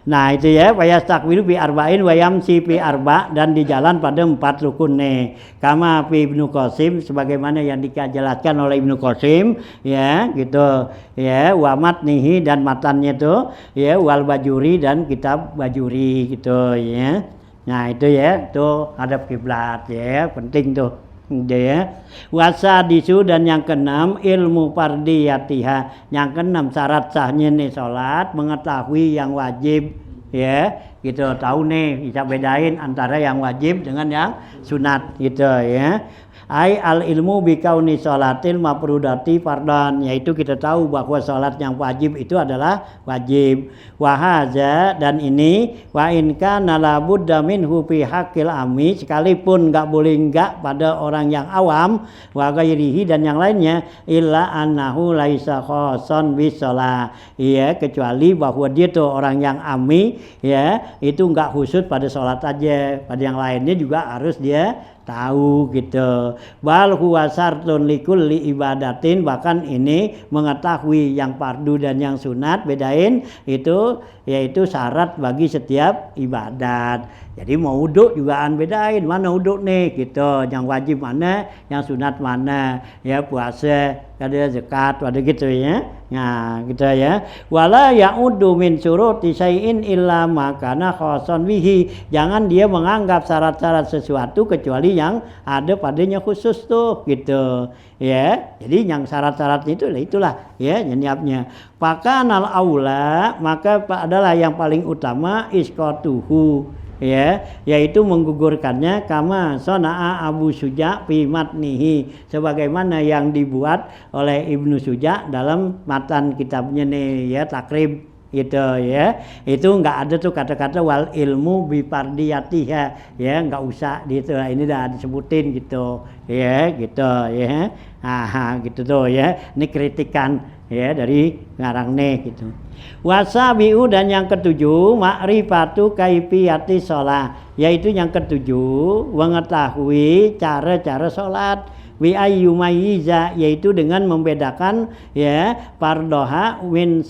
Nah itu ya, fayastakbilu bi arba'in wa yamsi fi arba', dan di jalan pada 4 rukun nih, kama fi Ibnu Qasim, sebagaimana yang dijelaskan oleh Ibnu Qasim ya gitu ya, wa matnihi dan matannya tuh ya, wal bajuri dan kitab bajuri gitu ya. Nah itu ya, tuh hadap kiblat ya, penting tuh ya. Wasadisu, dan yang keenam ilmu fardiyatiha, yang keenam syarat sahnya nih salat, mengetahui yang wajib ya gitu, tahu nih bisa bedain antara yang wajib dengan yang sunat gitu ya. Ai al ilmu bikauni sholatil mafrudati fardan, yaitu kita tahu bahwa sholat yang wajib itu adalah wajib. Wahaza, dan ini wa in kana la budda minhu fi haqqil ammi, sekalipun enggak boleh enggak pada orang yang awam, wa ghairihi dan yang lainnya, illa annahu laisa khassan bis shalah ya, kecuali bahwa dia tuh orang yang ammi ya, itu enggak khusus pada sholat aja, pada yang lainnya juga harus dia tahu gitu. Bal huwa syartun likulli ibadatin, bahkan ini mengetahui yang fardu dan yang sunat, bedain itu yaitu syarat bagi setiap ibadat. Jadi mau wudhu juga bedain mana wudhu nih gitu, yang wajib mana, yang sunat mana ya, puasa ada, zakat ada gitu ya. Nah gitu ya. Wala ya'uddu min syuruti syai'in illa ma kana khassan bihi, jangan dia menganggap syarat-syarat sesuatu kecuali yang ada padanya khusus tuh gitu ya. Jadi yang syarat-syarat itu itulah ya nyiapnya. Pakanal aula, maka adalah yang paling utama isqatuhu ya, yaitu menggugurkannya, kama sona'a Abu Suja fi matnihi, sebagaimana yang dibuat oleh Ibnu Suja dalam matan kitabnya nih ya, takrib gitu ya. Itu enggak ada tuh kata-kata wal ilmu bi fardiyatiha ya, enggak usah gitu, ini dah disebutin gitu ya, gitu ya. Gitu tuh ya, ini kritikan ya dari ngarang nih gitu. Wasabiu, dan yang ketujuh ma'rifatu kaifiyati sholat, yaitu yang ketujuh mengetahui cara-cara sholat. Wi ayyumayyiza, yaitu dengan membedakan ya fardoha min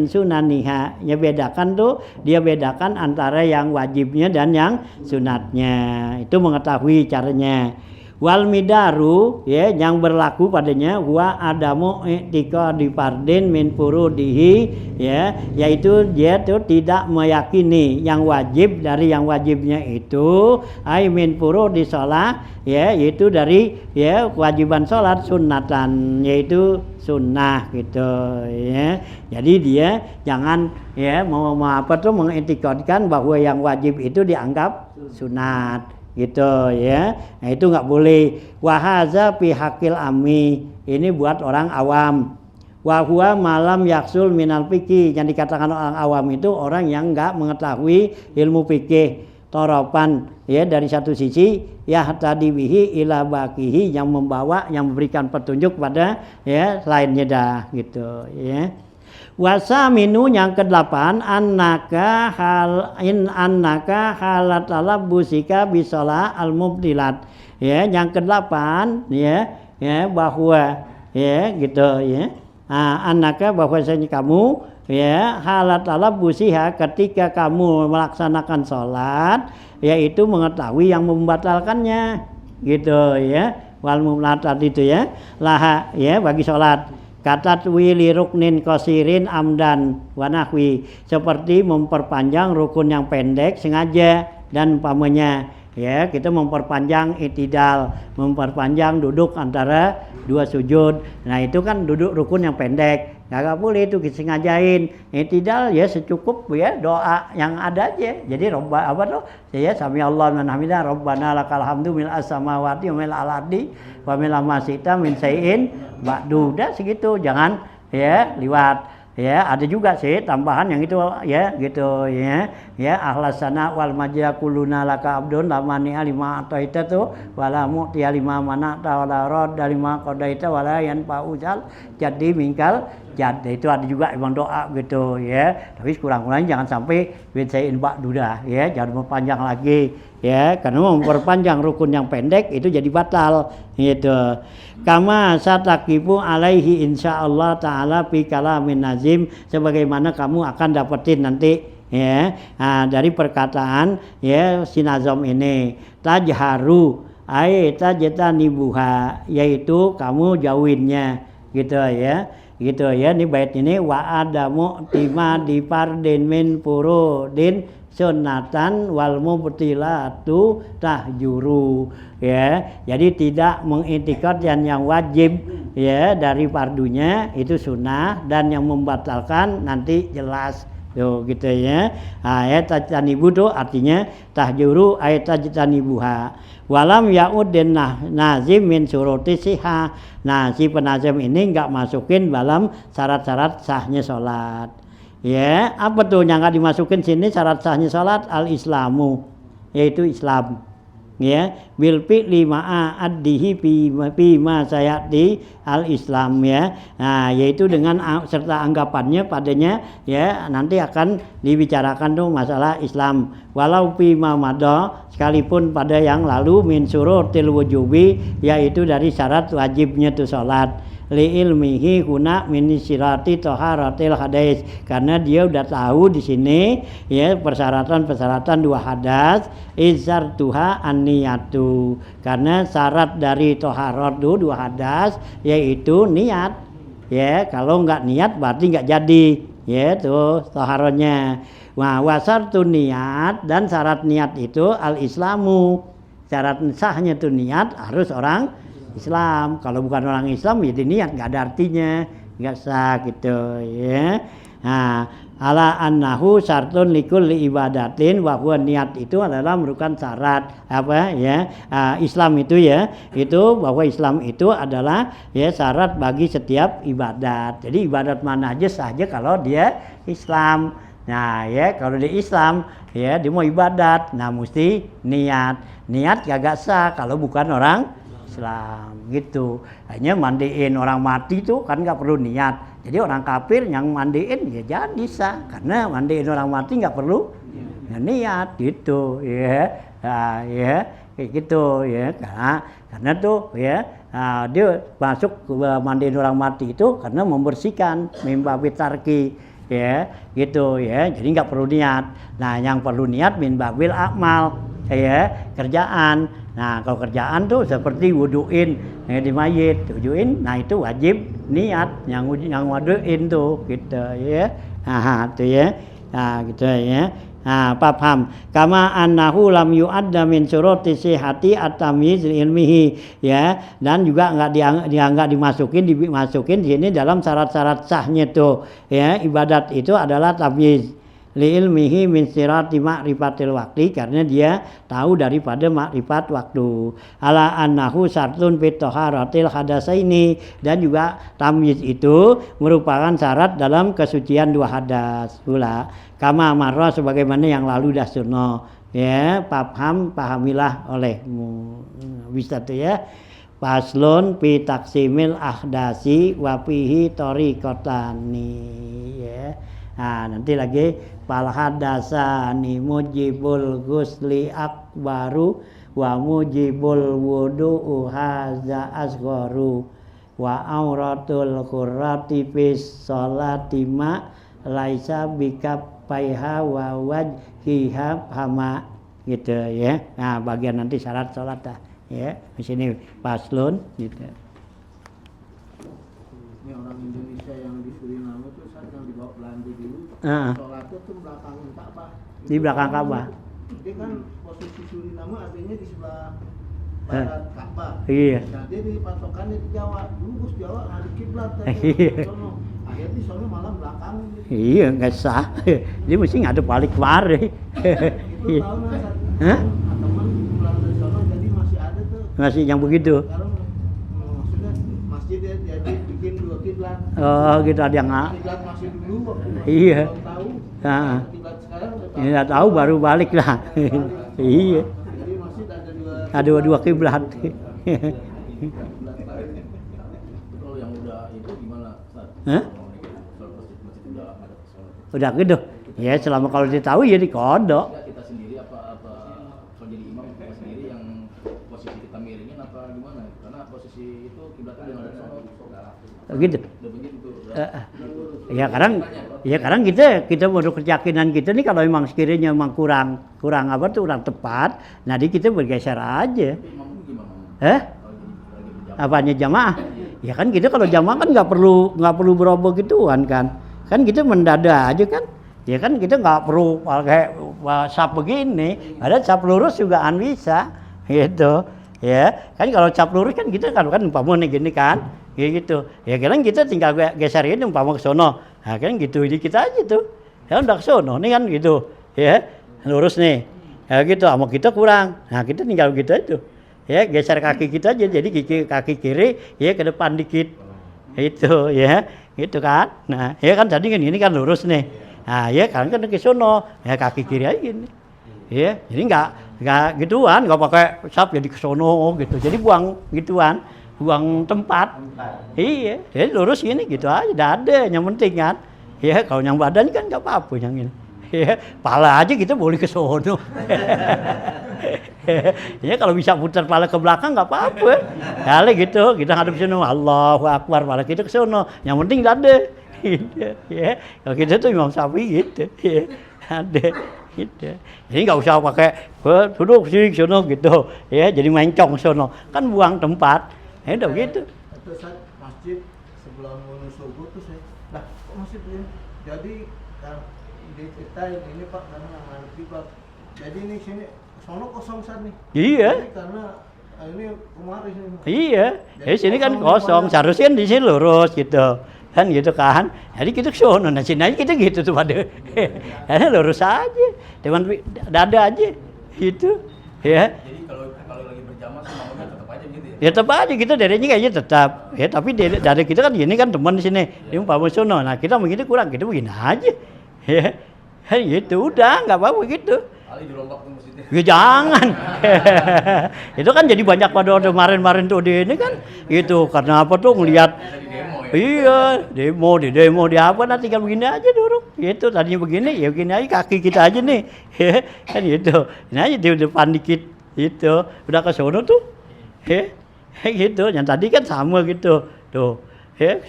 sunaniha, ya bedakan tuh, dia bedakan antara yang wajibnya dan yang sunatnya, itu mengetahui caranya. Wal midaru ya yang berlaku padanya huwa adamu i'tiqadi fardin min furudihi ya, yaitu dia tuh tidak meyakini yang wajib dari yang wajibnya itu ai min furudi shalah ya, yaitu dari ya kewajiban salat sunnatan yaitu sunnah gitu ya. Jadi dia jangan ya mau apa tuh mengitikadkan bahwa yang wajib itu dianggap sunat gitu ya. Nah itu nggak boleh. Wahaza fi hakil ami, ini buat orang awam. Wahua malam yaksul minal fikih, yang dikatakan orang awam itu orang yang nggak mengetahui ilmu fikih toropan ya, dari satu sisi ya tadi bihi ila bakihi, yang membawa yang memberikan petunjuk pada ya lainnya dah gitu ya. Wasaminu yang ke-8 annaka halat busika bisola al mubdilat ya, yang ke-8 ya bahwa ya gitu ya, annaka bahwasanya kamu ya halat busiha ketika kamu melaksanakan sholat yaitu mengetahui yang membatalkannya gitu ya, wal mubdilat itu ya laha ya bagi sholat. Kata wili ruknin kosirin amdan wanahwi, seperti memperpanjang rukun yang pendek sengaja dan umpamanya ya, kita memperpanjang itidal, memperpanjang duduk antara dua sujud. Nah itu kan duduk rukun yang pendek, nggak boleh itu disengajain. Itidal ya secukup ya doa yang ada aja. Jadi robba apa tuh ya sami Allah man hamidah rabbana lakal hamdu mil as-samawati wa mil al-ardi wa mil ma syi'ta min syai'in ba'du. Udah segitu, jangan ya liwat. Ya ada juga sih tambahan yang itu ya gitu ya ahlasana wal majya kuluna laka abdun lamani alima ataita tu wala mu'tiya lima mana wala rad lima qadaita wala yan pauzal jadi mingkal jadi itu ada juga emang doa gitu ya, tapi kurang-kurangnya jangan sampai binsain ba'du dah ya, jangan mempanjang lagi ya, karena memperpanjang rukun yang pendek itu jadi batal gitu. Kama satakibu alaihi insyaallah taala fi kalamin nazim, sebagaimana kamu akan dapetin nanti ya dari perkataan ya si nazam ini tajharu ay tajtanibuha, yaitu kamu jauhinnya gitu ya. Gitu ya, ini bait ini wa adamu tima di fardin min furudin sunnatan wal mubtilatu tahjuru ya. Jadi tidak mengitikad yang wajib ya dari fardunya itu sunnah, dan yang membatalkan nanti jelas tuh gitu ya. Ayat tajtanibu tuh artinya tahjuru ayat tajtanibuha. Walam ya'udin nazim min suruti siha. Nah si penazim ini enggak masukin dalam syarat-syarat sahnya sholat ya. Apa tuh yang enggak dimasukin sini syarat sahnya sholat? Al-islamu, yaitu Islam ya, bil fi'li ma'a addihi fi ma sayati al-islam ya. Nah yaitu dengan serta anggapannya padanya ya, nanti akan dibicarakan tuh masalah Islam. Walau fi ma madha, sekalipun pada yang lalu min syurutil wujubi, yaitu dari syarat wajibnya tuh salat. Li ilmihi guna min sirati taharatil hadis, karena dia udah tahu di sini ya persyaratan dua hadas. Izar tuha an-niyatu, karena syarat dari taharat dua hadas yaitu niat ya, kalau enggak niat berarti enggak jadi ya tuh taharatnya. Wah wasartu niat, dan syarat niat itu al-islamu, syarat sahnya tuh niat harus orang Islam. Kalau bukan orang Islam jadi niat nggak ada artinya, nggak sah gitu ya. Nah, ala annahu syartun likulli ibadatin, bahwa niat itu adalah merupakan syarat apa ya, Islam itu ya, itu bahwa Islam itu adalah ya syarat bagi setiap ibadat. Jadi ibadat mana aja sah aja kalau dia Islam. Nah ya kalau di Islam ya dia mau ibadat, nah mesti niat kagak sah kalau bukan orang Islam gitu. Hanya mandiin orang mati itu kan nggak perlu niat. Jadi orang kafir yang mandiin ya jadi sah, karena mandiin orang mati nggak perlu ya, niat gitu ya. Nah, ya kayak gitu ya, karena tuh ya dia masuk mandiin orang mati itu karena membersihkan mimba bitarki ya gitu ya, jadi nggak perlu niat. Nah yang perlu niat min babil akmal ya kerjaan. Nah kalau kerjaan tuh seperti wuduin di mayit, wuduin, nah itu wajib niat yang wuduin tuh gitu ya. Nah itu ya, nah gitu ya. Nah paham. Kama annahu lam yu'adda min syuruti sihhati at-tamyiz ilmihi ya, dan juga enggak dimasukin di sini dalam syarat-syarat sahnya tuh ya. Ibadat itu adalah tamyiz li ilmihi min sirati ma'rifatil waqti, karena dia tahu daripada makrifat waktu. Ala annahu syartun fi taharatil hadasaini, dan juga tamyiz itu merupakan syarat dalam kesucian dua hadas pula. Kama marra, sebagaimana yang lalu dah sunnah ya. Pahamilah olehmu. Bisa tuh ya. Faslun fi taksimil ahdasi wa fihi tariqatani ya. Nah, nanti lagi fal hadasani mujibul ghusli akbaru wa mujibul wudu'u haza asgharu wa auratul qurrati fis sholati ma laisa bikafaiha wa wajhiha hama gitu ya. Nah, bagian nanti syarat salat dah ya. Di sini faslun gitu. Ini orang Indonesia yang di Suriname tuh saat yang dibawa belanja dulu, sholatnya tuh belakangin Ka'bah. Di belakang Ka'bah. Dia kan posisi Suriname artinya di sebelah barat Ka'bah. Iya. Nah dia di patokannya di Jawa. Dulu Gus Jawa ada kiblat Iya. Akhirnya di sono malam belakangin. Iya, nggak sah. Dia mesti ngadep balik kemari. Itu tahun teman pulang dari sono jadi masih ada tuh. Masih yang begitu. Sekarang maksudnya masjid dia jadi bikin dua kiblat. Oh, gitu ada yang Kiblat masih dulu waktu iya. belum tahu. Heeh. Kiblat sekarang Ya tahu baru balik lah. Iya. Jadi masjid ada Dua kiblat. Kalau yang udah itu gimana, Ustaz? Hah? Kalau masjid udah ada sholat. Udah gitu. Ya selama kalau dia tahu ya dikodok. Ya, kita sendiri apa kalau jadi imam kita sendiri yang posisi kita miringin apa gimana? Karena posisi itu kiblatnya udah ada sholat. Gitu. Udah begitu. Ya kadang kita menurut keyakinan kita nih, kalau memang sekiranya memang kurang tepat, nah kita bergeser aja. Tapi imam itu gimana? Lagi berjamaah. Apanya jamaah? Ya kan kita kalau jamaah kan nggak perlu beroboh gituan kan kita mendadak aja kan. Ya kan kita nggak perlu pakai sap begini, ada sap lurus juga bisa gitu ya. Kan kalau sap lurus kan kita kan umpama nih gini kan, ya gitu. Ya kan kita tinggal geser ini umpama ke sono. Nah kan gitu, jadi kita aja tuh. Ya udah ke sono nih kan gitu. Ya, lurus nih. Ya gitu, sama kita kurang. Nah, kita tinggal gitu aja tuh. Ya, geser kaki kita aja, jadi kaki kiri ya ke depan dikit. Itu ya, gitu kan. Nah, ya kan tadi kan ini kan lurus nih. Nah, ya kan ke sono, ya kaki kiri aja gini. Ya, jadi enggak gituan, enggak pakai sap jadi ke sono gitu. Jadi buang gituan, buang tempat. Iya, jadi lurus gini gitu aja, enggak ada yang penting kan. Ya, kalau yang badan kan enggak apa-apa yang ini. Ya, pala aja kita boleh ke sono. Ya kalau bisa putar pala ke belakang nggak apa-apa. Kali gitu, kita ngadep sono, Allahu Akbar, pala kita ke sono. Yang penting ada. Gitu, ya. Kalau kita tuh Imam Syafi'i gitu, ya. Ada. Gitu. Jadi nggak usah pakai duduk sini sono gitu. Ya, jadi mencong sono. Kan buang tempat. Ya udah gitu. Itu saat masjid sebelum mau subuh tuh saya, lah kok masjid ini? Jadi diceritain ini Pak karena nggak kiblat. Jadi ini sini sono kosong saat nih. Iya. Jadi karena ini kemarin ini. Iya. Ya sini kan kosong, seharusnya kan di sini lurus gitu. Kan gitu kan. Jadi kita ke sono, nah sini aja kita gitu tuh pada. Karena lurus aja. Cuman dada aja. Gitu. Ya. Jadi kalau lagi berjamaah sih makanya tetap aja gitu ya. Ya tetap aja kita dadanya kayaknya tetap. Ya tapi dada kita kan gini kan teman di sini. Dia umpama sono. Nah, kita begini kurang, kita begini aja. Ya. Gitu udah, enggak apa-apa gitu. Ali dirombak tuh masjidnya. Ya jangan. Itu kan jadi banyak pada kemarin tuh di ini kan gitu. Karena apa tuh ngelihat iya, demo di apa, nah tinggal begini aja dulu. Gitu, tadinya begini, ya begini aja kaki kita aja nih. Kan gitu. Ini aja di depan dikit gitu. Udah ke sono tuh. Gitu. Yang tadi kan sama gitu. Tuh.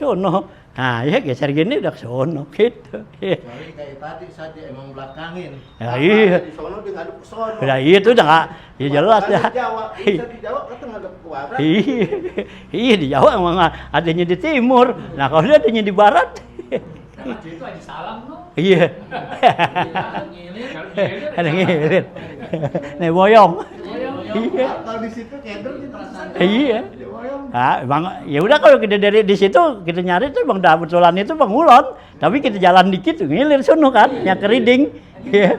Sono. Nah, ya geser gini udah ke sono gitu. Ya. Jadi kayak tadi saja emang belakangin. Ya, iya. Di sono dia ngadep ke sono. Udah iya itu udah nggak, ya jelas ya. Di Jawa, bisa di Jawa kata ngadep ke barat. Iya, iya di Jawa emang adanya di timur. Nah kalau dia adanya di barat. Masjid itu aja salam no. Iya. Ada ngilir. Nih boyong. Iya. Kalau di situ keder gitu. Iya. Di boyong. Ah, bang, ya udah kalau kita dari di situ kita nyari tuh bang betulan itu bang Ulon, tapi kita jalan dikit tuh ngilir sono kan, yang keriding, iya,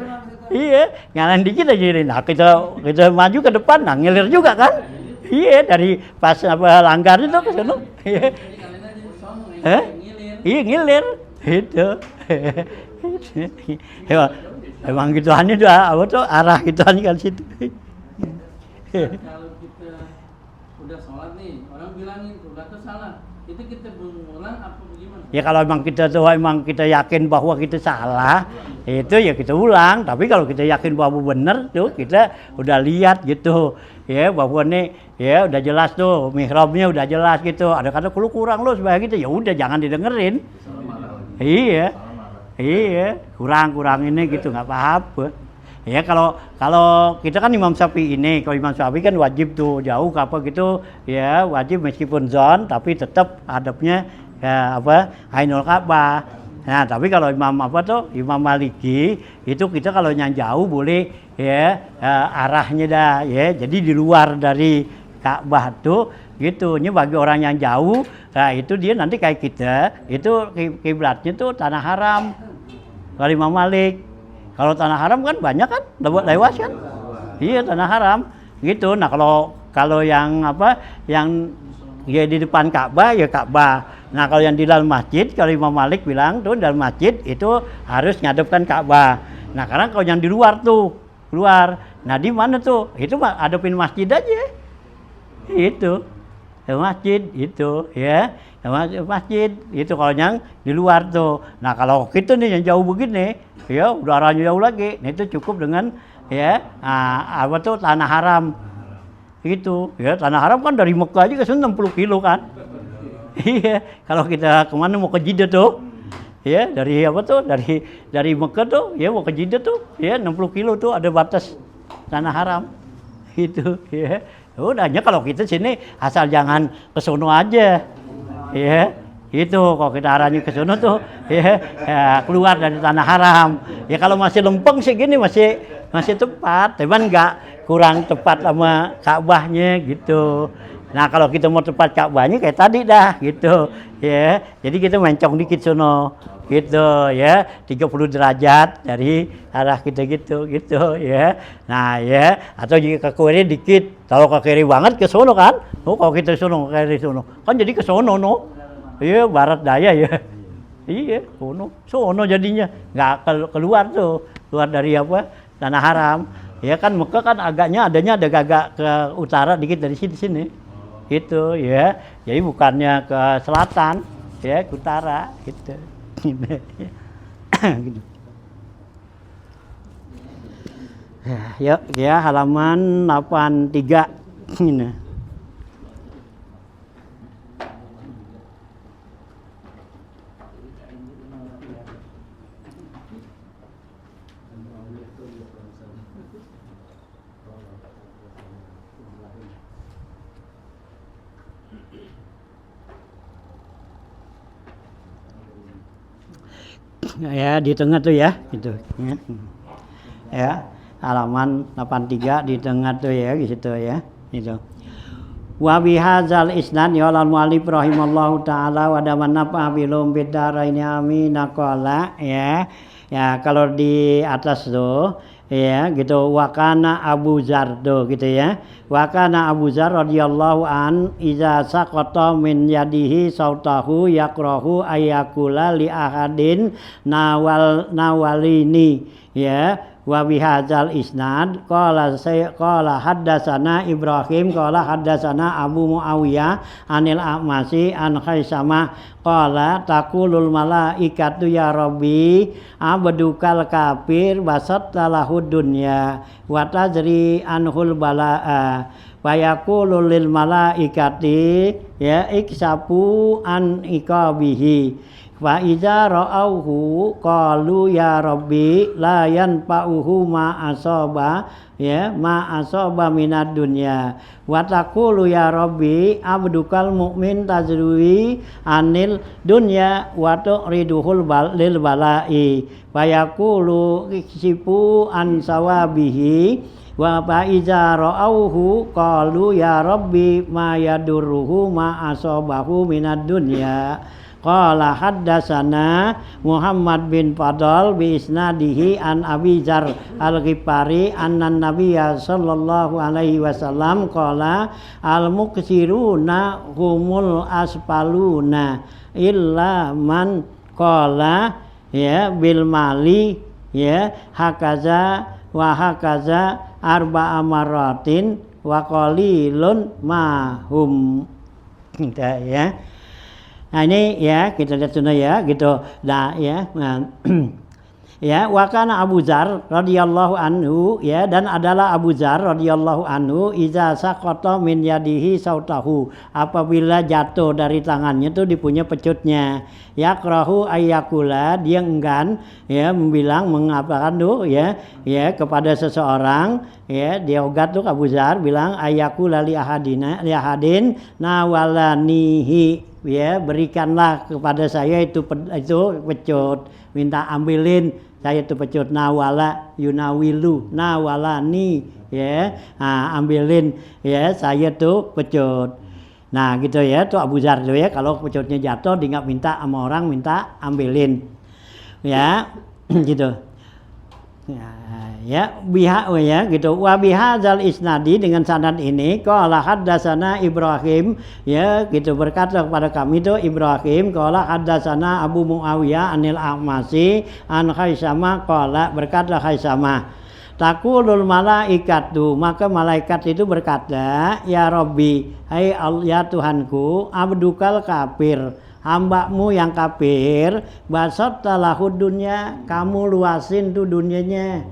iya, jalan dikit aja ngilir. Nah kita maju ke depan, nah ngilir juga kan, iya dari pas apa langgar itu ke sono, iya, iya ngilir, itu, emang gituannya tuh apa tuh arah gituan kan situ. Kalau kita udah sholat nih, orang bilangin udah tuh salah, itu kita mengulang apa bagaimana? Ya kalau emang kita yakin bahwa kita salah, itu ya kita ulang. Tapi kalau kita yakin bahwa benar tuh kita udah lihat gitu, ya bahwa nih ya udah jelas tuh mihrabnya udah jelas gitu. Ada kata kurang lo supaya gitu, ya udah jangan didengerin. Iya, iya kurang ini gitu nggak apa-apa. Ya kalau kita kan Imam Syafi'i ini, kalau Imam Syafi'i kan wajib tuh jauh ke apa gitu, ya wajib meskipun zon tapi tetap hadapnya ya apa Ainul Ka'bah. Nah tapi kalau Imam Maliki itu kita kalau yang jauh boleh ya arahnya dah ya, jadi di luar dari Ka'bah tuh gitu. Ini bagi orang yang jauh, nah itu dia nanti kayak kita itu kiblatnya tuh tanah haram kalau Imam Malik. Kalau tanah haram kan banyak kan, lewat kan? Iya tanah haram, gitu. Nah kalau yang yang ya di depan Ka'bah ya Ka'bah. Nah kalau yang di dalam masjid, kalau Imam Malik bilang tuh dalam masjid itu harus ngadepkan Ka'bah. Nah karena kalau yang di luar tuh keluar, nah di mana tuh? Itu hadapin masjid aja, itu masjid itu ya. Masjid itu kalau yang di luar tuh. Nah kalau kita nih yang jauh begini, ya udaranya jauh lagi. Nah itu cukup dengan ya tanah haram. Gitu. Ya tanah haram kan dari Mekah aja ke sana 60 kilo kan. Iya. Kalau kita kemana mau ke Jeddah tuh, ya dari dari Mekah tuh, ya mau ke Jeddah tuh, ya 60 kilo tuh ada batas tanah haram. Gitu. Ya. Udahnya kalau kita sini asal jangan ke sono aja. Ya, itu kalau kita arahnya ke sana tuh, ya, keluar dari tanah haram. Ya kalau masih lempeng sih gini masih tepat, cuman nggak kurang tepat sama Ka'bahnya gitu. Nah kalau kita mau tepat Ka'bahnya kayak tadi dah gitu, ya. Jadi kita mencong dikit sono, gitu, ya, 30 derajat dari arah kita gitu, ya. Nah ya, atau jika ke kiri dikit, kalau ke kiri banget ke sono kan. Oh kalau kita sono ke kiri sono, kan jadi ke sono no. Iya barat daya ya. Iya, sono jadinya nggak keluar tuh, keluar dari tanah haram. Ya kan Mekah kan adanya ada gagak ke utara dikit dari sini. Gitu ya. Jadi bukannya ke selatan, ya ke utara gitu. Gitu. Ya halaman 83 ini. Ya di tengah tuh ya gitu ya halaman 83 di tengah tuh ya gitu ya itu wa bihadzal isnad ya al muallif rahimallahu taala wa damanna bilum bidaraini amin qala ya kalau di atas tuh ya gitu wakana Abu Dzar tuh gitu ya wakana Abu Dzar radhiyallahu an iza saqata min yadihi sautahu yakrahu ayakula li ahadin nawalini ya wa bihadzal isnad qala haddatsana Ibrahim qala haddatsana Abu Muawiyah anil A'masi an Khaisamah qala taqulul malaikatu ya rabbi abdukal kafir basatta lahud dunya wa tajri anhul balaa Fayaqulu lil malaikati ya iksapu an iqabihi fa iza ra'auhu qalu ya rabbi la yanfa'uhu ma asaba ya ma asaba minad dunya wa taqulu ya rabbi abdukal mu'min tajruwi anil dunya wa tu'riduhul lil bala'i fayaqulu iksipu an sawabihi wa fa'iza ra'auhu qalu ya rabbi ma yadurruhu ma asabahu minad dunya qala haddatsana Muhammad bin Fadl bi isnadihi an Abi Dzar al-Ghifari anna nabiyya sallallahu alaihi wasallam qala al-muksiruna humul asfaluna illa man qala ya bil mali ya hakaza wa hakaza arba'a maratin wa qalilun mahum ya. Nah ini ya kita lihat sunnah ya gitu. Nah ya. Nah, ya wa kana Abu Dzar radhiyallahu anhu ya dan adalah Abu Dzar radhiyallahu anhu iza saqata min yadihi sautahu apabila jatuh dari tangannya itu dipunya pecutnya yakrahu ayyakula dia enggan ya mengatakan tuh ya kepada seseorang ya dia ugat tuh Abu Dzar bilang ayyakula li ahadin nawalanihi ya berikanlah kepada saya itu pecut minta ambilin saya itu pecut nawala yunawilu nawalani ya ambilin ya saya tuh pecut. Nah gitu ya tuh Abu Dzar tuh ya kalau pecutnya jatuh dia nggak minta sama orang minta ambilin ya gitu ya biha ya gitu wa bihadzal isnadi dengan sanad ini qala haddatsana Ibrahim ya gitu berkata kepada kami itu Ibrahim qala haddatsana Abu Muawiyah anil A'masi an Khaisamah qala berkata Khaisamah taqulul malaikatu maka malaikat itu berkata ya Rabbi hai ya Tuhanku abdukal kafir hambamu yang kafir basatta lahud dunya kamu luasin tuh dunianya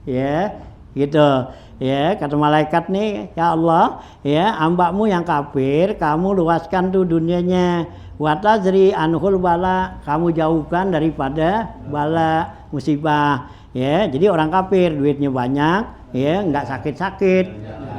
ya gitu ya kata malaikat nih ya Allah ya hambamu yang kafir kamu luaskan tuh dunianya wa tajri anhul bala kamu jauhkan daripada bala musibah ya jadi orang kafir duitnya banyak ya nggak sakit-sakit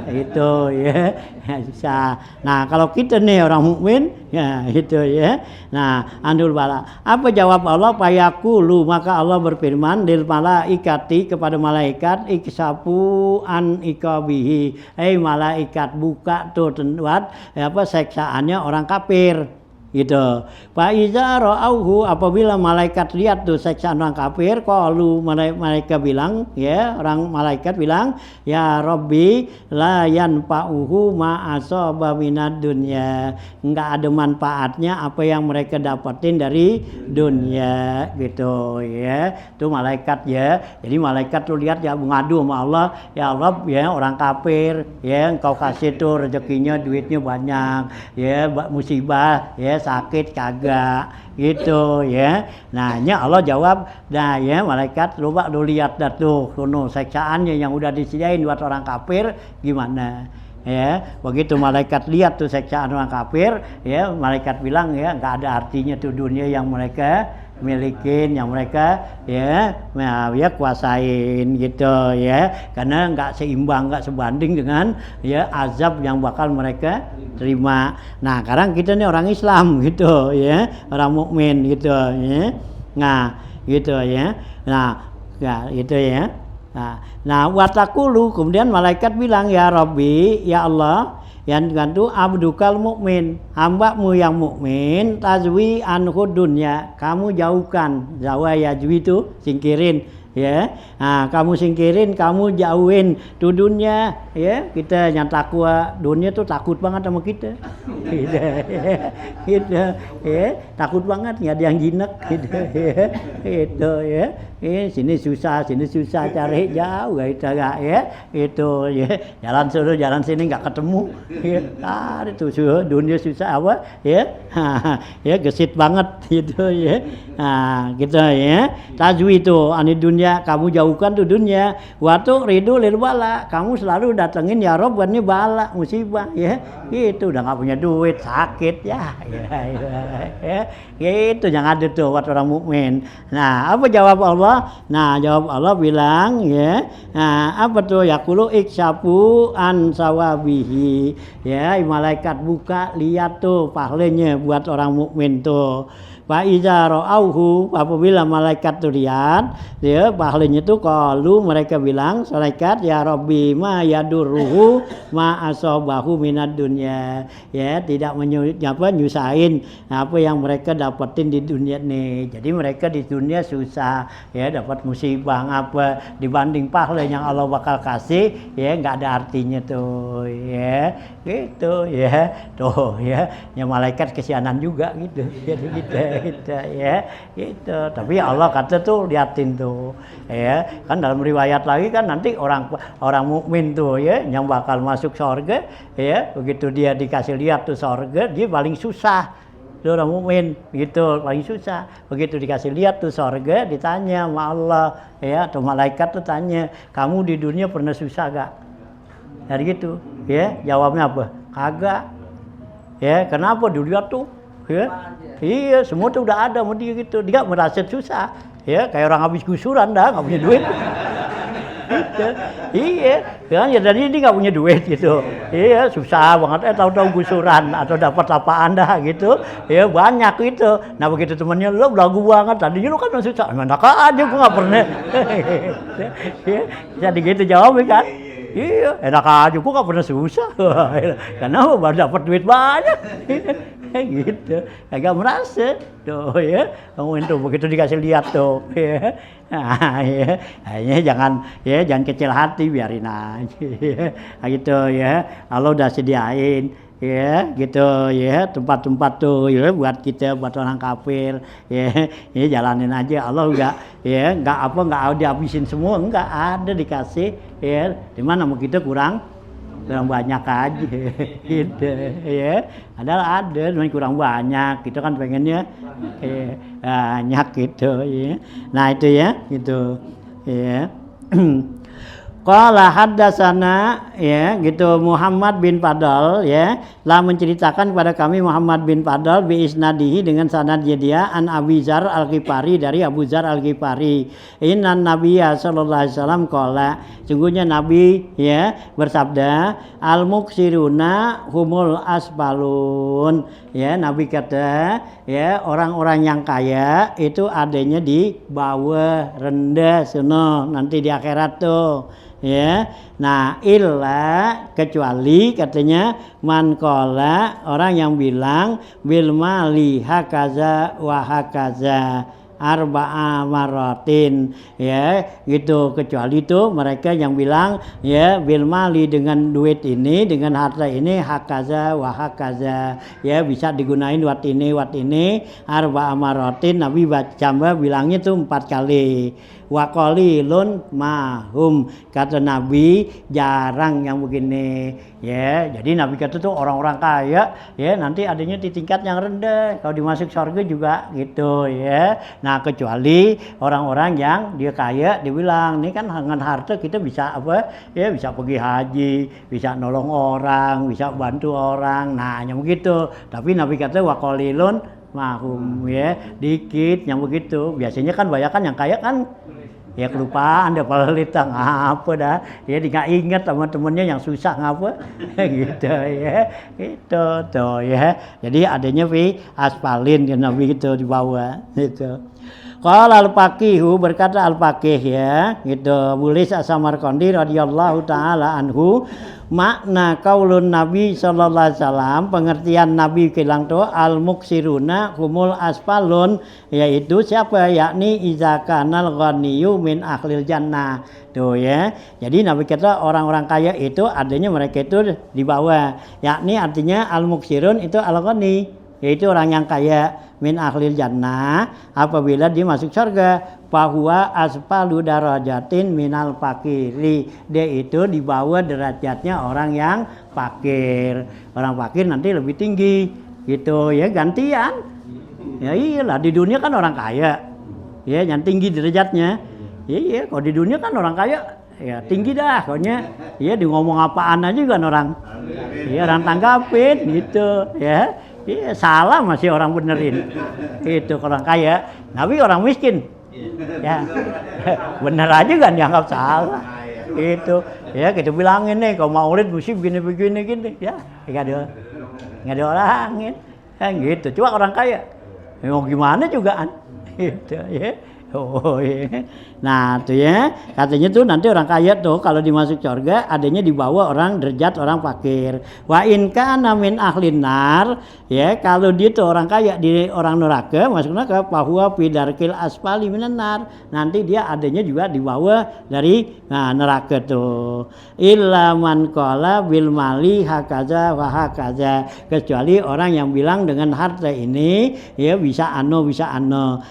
itu ya bisa. Nah kalau kita nih orang mukmin ya itu ya. Nah andul bala apa jawab Allah fayaqulu maka Allah berfirman lil malaikati kepada malaikat iksafu an iqabihi malaikat buka tuh tempat apa seksaannya orang kafir gitu. Fa iza ra'auhu apabila malaikat lihat tuh siksaan orang kafir qalu mereka bilang ya orang malaikat bilang ya Rabbi la yanfa'uhu ma asaba minad dunya enggak ada manfaatnya apa yang mereka dapatin dari dunia gitu ya. Tuh malaikat ya. Jadi malaikat tuh lihat ya mengadu sama Allah ya Allah ya orang kafir ya engkau kasih tuh rezekinya duitnya banyak ya musibah ya sakit kagak gitu ya. Nah nya Allah jawab nah ya malaikat coba lu lihat dah tuh sono siksaannya yang udah disediain buat orang kafir gimana ya. Begitu malaikat lihat tuh siksaan orang kafir ya malaikat bilang ya nggak ada artinya tuh dunia yang mereka milikin yang mereka ya kuasain gitu ya karena nggak seimbang nggak sebanding dengan ya azab yang bakal mereka terima. Nah sekarang kita nih orang Islam gitu ya orang mukmin gitu ya nah gitu ya nah ya itu ya nah watakulu kemudian malaikat bilang ya Rabbi ya Allah yang gantu abdukal mukmin hambamu yang mukmin tajwi anhu dunya kamu jauhkan jawa yajwi itu singkirin ya kamu singkirin kamu jauhin tuh dunia ya kita yang takwa dunia tuh takut banget sama kita gitu ya takut banget nggak ada yang jinak gitu ya itu ya sini susah cari jauh gitu ya itu ya jalan suruh jalan sini nggak ketemu ya itu dunia susah apa ya ya gesit banget gitu ya gitu ya tajwi itu ani dunia dunia, kamu jauhkan tuh dunia. Waktu ridul lil bala, kamu selalu datengin ya Rob buatnya bala, musibah ya. Gitu udah nggak punya duit, sakit ya. Gitu jangan ada tuh buat orang mukmin. Nah, apa jawab Allah? Nah, jawab Allah bilang ya. Nah, apa tuh yaqulu iksafu an sawabihi. Ya, malaikat buka lihat tuh pahalanya buat orang mukmin tuh. Fa iza ra'auhu, apabila malaikat itu lihat, ya pahalanya itu qalu mereka bilang, malaikat ya Rabbi ma yadurruhu ma asabahu minad dunya. Ya, tidak nyusahin apa yang mereka dapetin di dunia nih. Jadi mereka di dunia susah, ya dapat musibah apa dibanding pahala yang Allah bakal kasih, ya nggak ada artinya tuh, ya gitu ya. Tuh ya, yang malaikat kesianan juga gitu. Gitu ya gitu. Tapi Allah kata tuh liatin tuh ya kan dalam riwayat lagi kan nanti orang mukmin tuh ya yang bakal masuk surga ya begitu dia dikasih lihat tuh surga dia paling susah tuh orang mukmin gitu paling susah begitu dikasih lihat tuh surga ditanya sama Allah ya atau malaikat tuh tanya kamu di dunia pernah susah gak dari gitu ya jawabnya apa kagak ya kenapa dilihat tuh ya iya semua tuh udah ada sama dia gitu dia gak merasa susah ya kayak orang habis gusuran dah gak punya duit gitu. Iya kan ya tadi dia gak punya duit gitu iya susah banget tahu-tahu gusuran atau dapat lapaan dah gitu ya banyak gitu nah begitu temennya lo belagu banget tadinya lo kan susah enak aja gua gak pernah ya, jadi gitu jawabnya kan iya enak aja gua gak pernah susah karena baru dapat duit banyak gitu agak merasa tuh ya kamu itu begitu dikasih lihat tuh ya nah, ya hanya jangan kecil hati biarin aja ya. Gitu ya Allah udah sediain ya gitu ya tempat-tempat tuh ya buat kita buat orang kafir ya jalanin aja Allah nggak dihabisin semua nggak ada dikasih ya dimana mau kita kurang banyak aja gitu ya ada cuma kurang banyak kita kan pengennya banyak gitu ya nah itu ya gitu ya Qala haddatsana ya gitu Muhammad bin Fadl ya lah menceritakan kepada kami Muhammad bin Fadl bi isnadihi dengan sanadnya dia an Abi Dzar Al-Ghifari dari Abu Dzar Al-Ghifari innan nabiyya sallallahu alaihi wasallam qala sungguhnya nabi ya bersabda al muksiruna humul asbalun ya nabi kata ya orang-orang yang kaya itu adanya di bawah rendah sono nanti di akhirat tuh ya nah illa kecuali katanya man qala orang yang bilang bil mali hakaza wa hakaza arba'a maratin ya gitu kecuali itu mereka yang bilang ya bil mali dengan duit ini dengan harta ini hakaza wa hakaza ya bisa digunain wat ini arba'a maratin Nabi baca bilangnya tuh 4 kali wa qalilun mahum kata Nabi jarang yang begini ya jadi Nabi kata tuh orang-orang kaya ya nanti adanya di tingkat yang rendah kalau dimasuk surga juga gitu ya nah kecuali orang-orang yang dia kaya dibilang ini kan dengan harta kita bisa apa ya bisa pergi haji bisa nolong orang bisa bantu orang nah yang begitu tapi Nabi kata wa qalilun mahum ya dikit yang begitu biasanya kan banyak kan yang kaya kan ya kelupaan dia pelita ngapa dah ya nggak ingat sama temennya yang susah ngapa gitu ya itu tuh ya jadi adanya aspalin ya Nabi gitu di bawah gitu Qala al-Faqihu berkata al-Faqih ya gitu Bulis As-Samarqandi radhiyallahu taala anhu makna qaulun Nabi sallallahu alaihi wasallam pengertian Nabi bilang tuh al-muksiruna humul asfalun yaitu siapa yakni iza kanal ghaniyyu min ahlil jannah tuh ya jadi Nabi kata orang-orang kaya itu adanya mereka itu di bawah yakni artinya al-muksirun itu al-ghani yaitu orang yang kaya min ahlil jannah apabila dia masuk surga bahwa asfalu darajatin minal fakiri dia itu di bawah derajatnya orang yang fakir orang fakir nanti lebih tinggi gitu ya gantian ya iyalah di dunia kan orang kaya ya yang tinggi derajatnya Iya, kalau di dunia kan orang kaya ya tinggi dah, pokoknya iya di ngomong apaan aja kan orang. Iya, orang tanggapin gitu ya. Iya, salah masih orang benerin. Itu orang kaya, tapi orang miskin. Ya. Bener aja kan dianggap salah. Itu ya kita bilangin nih kalau maulid mesti begini gini ya nggak ada orangin kan gitu. Cuma orang kaya mau gimana juga kan gitu ya. Oh iya. Nah tuh ya katanya tuh nanti orang kaya tuh kalau dimasuk surga adanya dibawa orang derajat orang fakir. Wa in kana min ahlin nar ya kalau dia tuh orang kaya di orang neraka masuk neraka bahwa fidarkil asfali minan nar nanti dia adanya juga dibawa dari neraka tuh. Illa man qala bil mali hakaza wa hakaza kecuali orang yang bilang dengan harta ini ya bisa ano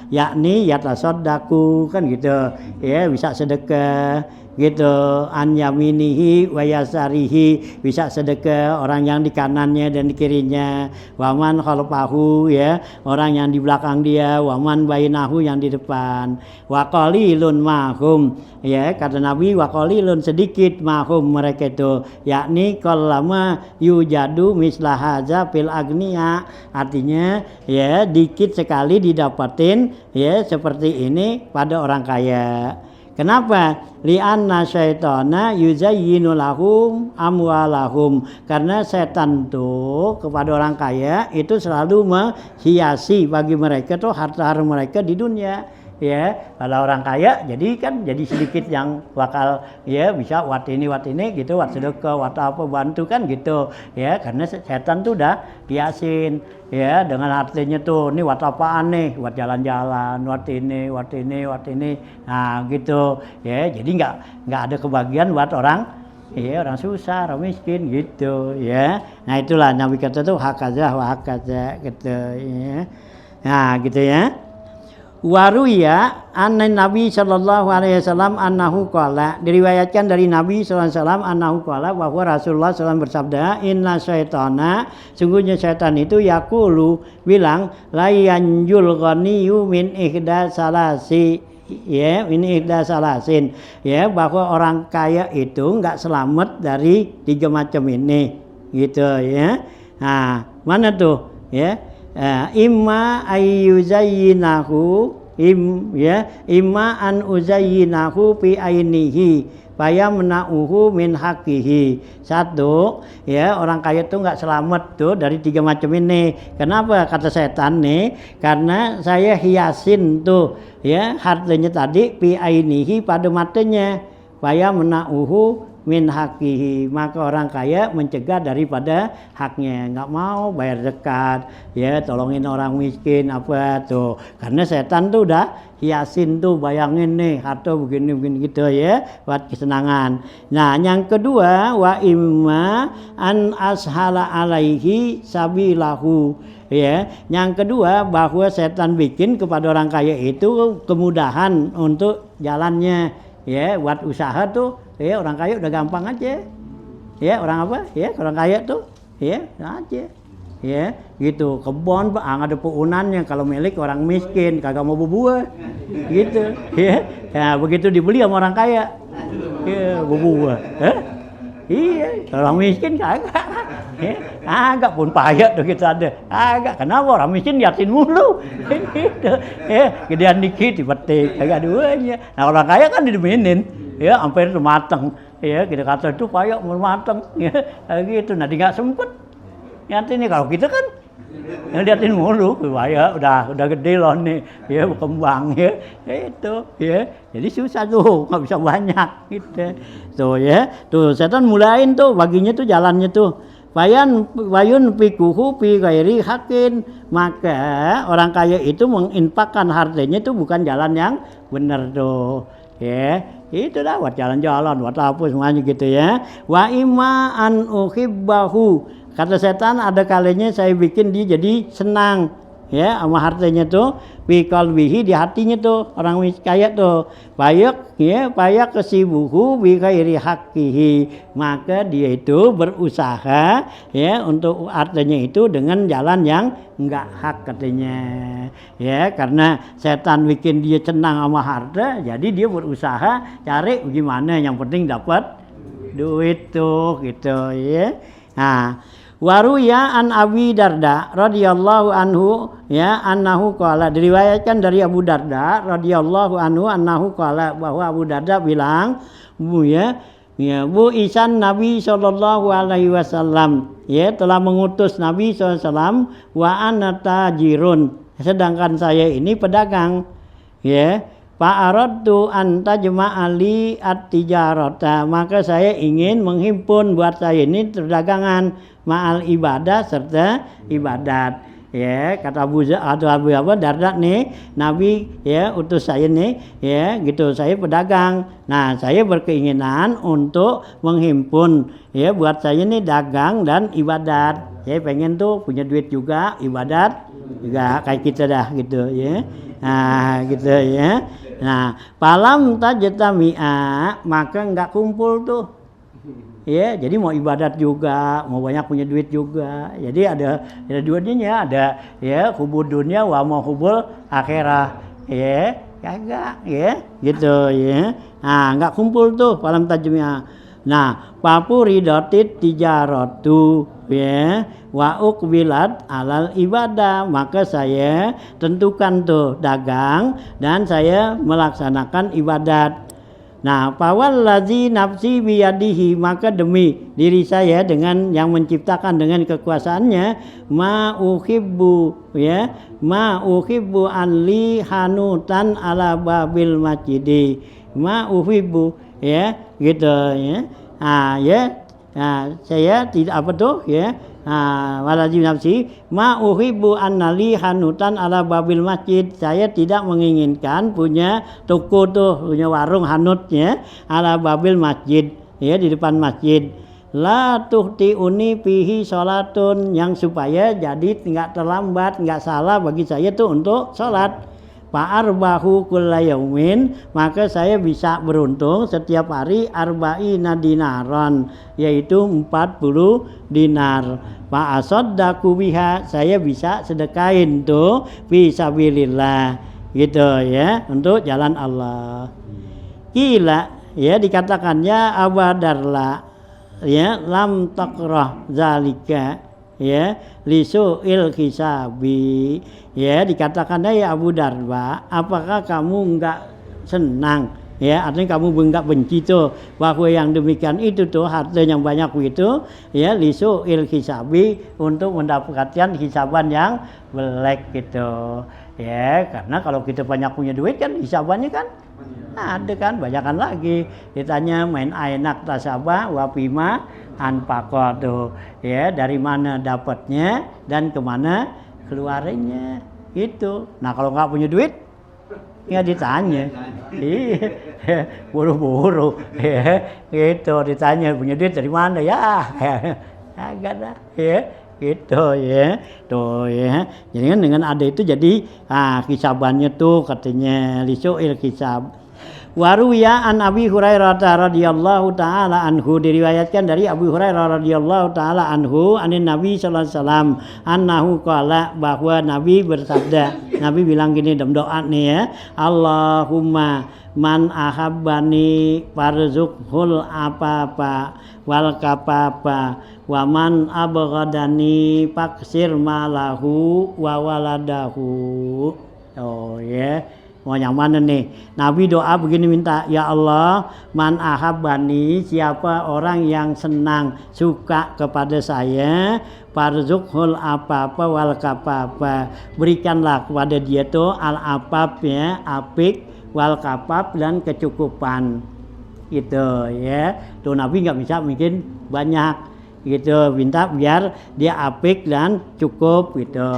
yakni yatasaddaku kan gitu ya bisa sedekah gitu an yaminihi wa yasarihi bisa sedekah orang yang di kanannya dan di kirinya waman khalfahu ya orang yang di belakang dia waman bainahu yang di depan wa qalilun mahum ya kata Nabi wa qalilun sedikit mahum mereka itu yakni qallama yujadu misla hadza fil agniya artinya ya dikit sekali didapatin ya seperti ini pada orang kaya. Kenapa? Li'anna syaitana yuzayyinu lahum amwalahum. Karena setan tuh kepada orang kaya itu selalu menghiasi bagi mereka tuh harta mereka di dunia. Ya, kalau orang kaya jadi kan jadi sedikit yang bakal ya bisa wat ini gitu, wat sedekah, wat apa bantu kan gitu. Ya, karena setan tuh udah hiasin ya dengan artinya tuh ini wat apaan nih, wat jalan-jalan, wat ini. Nah, gitu. Ya, jadi nggak ada kebagian buat orang ya orang susah, orang miskin gitu ya. Nah, itulah Nabi kata tuh hakaza wa hakaza gitu ya. Nah, gitu ya. Waruya anna Nabi sallallahu alaihi wasallam annahu qala diriwayatkan dari Nabi sallallahu alaihi wasallam annahu qala bahwa Rasulullah SAW bersabda inna syaitana sungguhnya syaitan itu yaqulu bilang la yanjul ghaniyyu min ihda salasi ya ini ihda salasin ya bahwa orang kaya itu enggak selamat dari 3 macam ini gitu ya. Nah, mana tuh ya imma ayyuzayyinahu imma an uzayyinahu fi ainihi fayamna'uhu min haqqihi. Satu ya orang kaya itu enggak selamat tuh dari 3 macam ini. Kenapa kata setan nih? Karena saya hiasin tuh ya hartanya tadi fi ainihi pada matanya fayamna'uhu min hakihi maka orang kaya mencegah daripada haknya nggak mau bayar zakat ya tolongin orang miskin apa tuh karena setan tuh udah hiasin tuh bayangin nih harta begini gitu ya buat kesenangan. Nah yang kedua wa imma an ashala alaihi sabilahu ya yang kedua bahwa setan bikin kepada orang kaya itu kemudahan untuk jalannya ya buat usaha tuh ya orang kaya udah gampang aja ya orang apa ya orang kaya tuh ya aja ya gitu kebon ada puunannya kalau milik orang miskin kagak mau berbuah gitu ya nah, begitu dibeli sama orang kaya ya berbuah iya orang miskin kagak ya, agak pun payah tuh kita ada agak kenapa orang miskin yatin mulu gitu ya gedean dikit dipetik kagak duanya. Nah orang kaya kan dideminin ya sampai itu mateng ya kita kata itu payah mau mateng ya gitu nanti nggak sempet nanti nih kalau kita kan yang liatin mulu payah udah gede loh nih ya berkembang ya itu ya jadi susah tuh nggak bisa banyak gitu tuh ya tuh setan mulain tuh baginya tuh jalannya tuh wayun pikuhu pi ghairi hakin maka orang kaya itu menginfakkan hartanya itu bukan jalan yang benar tuh ya itu dah buat jalan-jalan buat apa semuanya gitu ya. Wa imma an uhibbahu kata setan ada kalanya saya bikin dia jadi senang ya sama hartanya tuh fi qalbihi, di hatinya tuh orang kaya tuh payak kesibuhu bi ghairi haqqihi, maka dia itu berusaha ya untuk hartanya itu dengan jalan yang enggak hak katanya ya, karena setan bikin dia senang sama harta, jadi dia berusaha cari gimana yang penting dapat duit tuh gitu ya. Nah, waruya an Abi Darda radhiyallahu anhu ya annahu qala, diriwayatkan dari Abu Darda radhiyallahu anhu annahu qala, bahwa Abu Darda bilang bu isan Nabi sallallahu alaihi wasallam ya, telah mengutus Nabi SAW, wa ana tajirun, sedangkan saya ini pedagang ya. Fa'aradtu an tajma'ali at-tijarata, maka saya ingin menghimpun buat saya ini perdagangan ma'al ibadah serta ibadat ya. Kata Abu Darda nih, Nabi ya utus saya nih ya gitu, saya pedagang, nah saya berkeinginan untuk menghimpun ya buat saya nih dagang dan ibadat, saya pengen tuh punya duit juga, ibadat juga kayak kita dah gitu ya. Nah gitu ya. Nah, palam tajtami'a, maka enggak kumpul tuh. Ya, jadi mau ibadat juga, mau banyak punya duit juga. Jadi ada dua-duanya, ada ya hubul dunia wa mau hubul akhirah. Ya, kagak ya, gitu ya. Nah, enggak kumpul tuh palam tajtami'a. Nah, papuridatit tijaratu ya wa uqbilat alal ibadah, maka saya tentukan tuh dagang dan saya melaksanakan ibadat. Nah, fawallazi nafsi biyadihi, maka demi diri saya dengan yang menciptakan dengan kekuasaannya, ma uhibbu anli hanutan ala babil masjidi, ma uhibbu ya gitu ya. Nah, ya. Nah, saya tidak apa tuh ya. Walazim nafsi ma uhibbu annali hanutan ala babil masjid, saya tidak menginginkan punya toko tuh, punya warung hanut ya ala babil masjid ya, di depan masjid. La tuhtiuni fihi sholatun, yang supaya jadi enggak terlambat, enggak salah bagi saya tuh untuk sholat. Fa'arbahu kulla yaumin, maka saya bisa beruntung setiap hari arba'ina dinaron, yaitu 40 dinar. Fa'asaddaku biha, saya bisa sedekahin tuh fisabilillah gitu ya, untuk jalan Allah. Kila ya, dikatakannya abadarla ya lam takrah zalika ya lisu'il hisabi ya, dikatakannya ya Abu Darda, apakah kamu enggak senang ya, artinya kamu enggak benci tuh bahwa yang demikian itu tuh harta yang banyak itu ya lisu'il hisabi, untuk mendapatkan hisaban yang jelek gitu ya. Karena kalau kita banyak punya duit kan hisabannya kan ada kan banyakan lagi, ditanya main enak tasabah wapima anpaqo tuh ya, dari mana dapatnya dan kemana keluarnya gitu. Nah kalau nggak punya duit nggak ditanya, iya buru-buru ya gitu, ditanya punya duit dari mana ya agak dah ya gitu ya tuh ya. Jadi kan dengan ada itu jadi hisabannya tuh katanya lisu'il hisab. Waruya an Abi Hurairah radhiyallahu taala anhu, diriwayatkan dari Abu Hurairah radhiyallahu taala anhu anin Nabi sallallahu alaihi wasallam annahu qala, bahwa Nabi bersabda, Nabi bilang gini dalam doa nih ya, Allahumma man ahabbani farzuqhul apa wal kapapa, wa man abghadani faksir malahu wa waladahu. Oh ya, mau yang mana nih? Nabi doa begini minta, ya Allah, man ahabbani, siapa orang yang senang suka kepada saya, farzuqhul apa wal kapapa, berikanlah kepada dia tuh al apap ya, apik, wal kapap dan kecukupan gitu ya. Tuh Nabi nggak bisa bikin banyak gitu, minta biar dia apik dan cukup gitu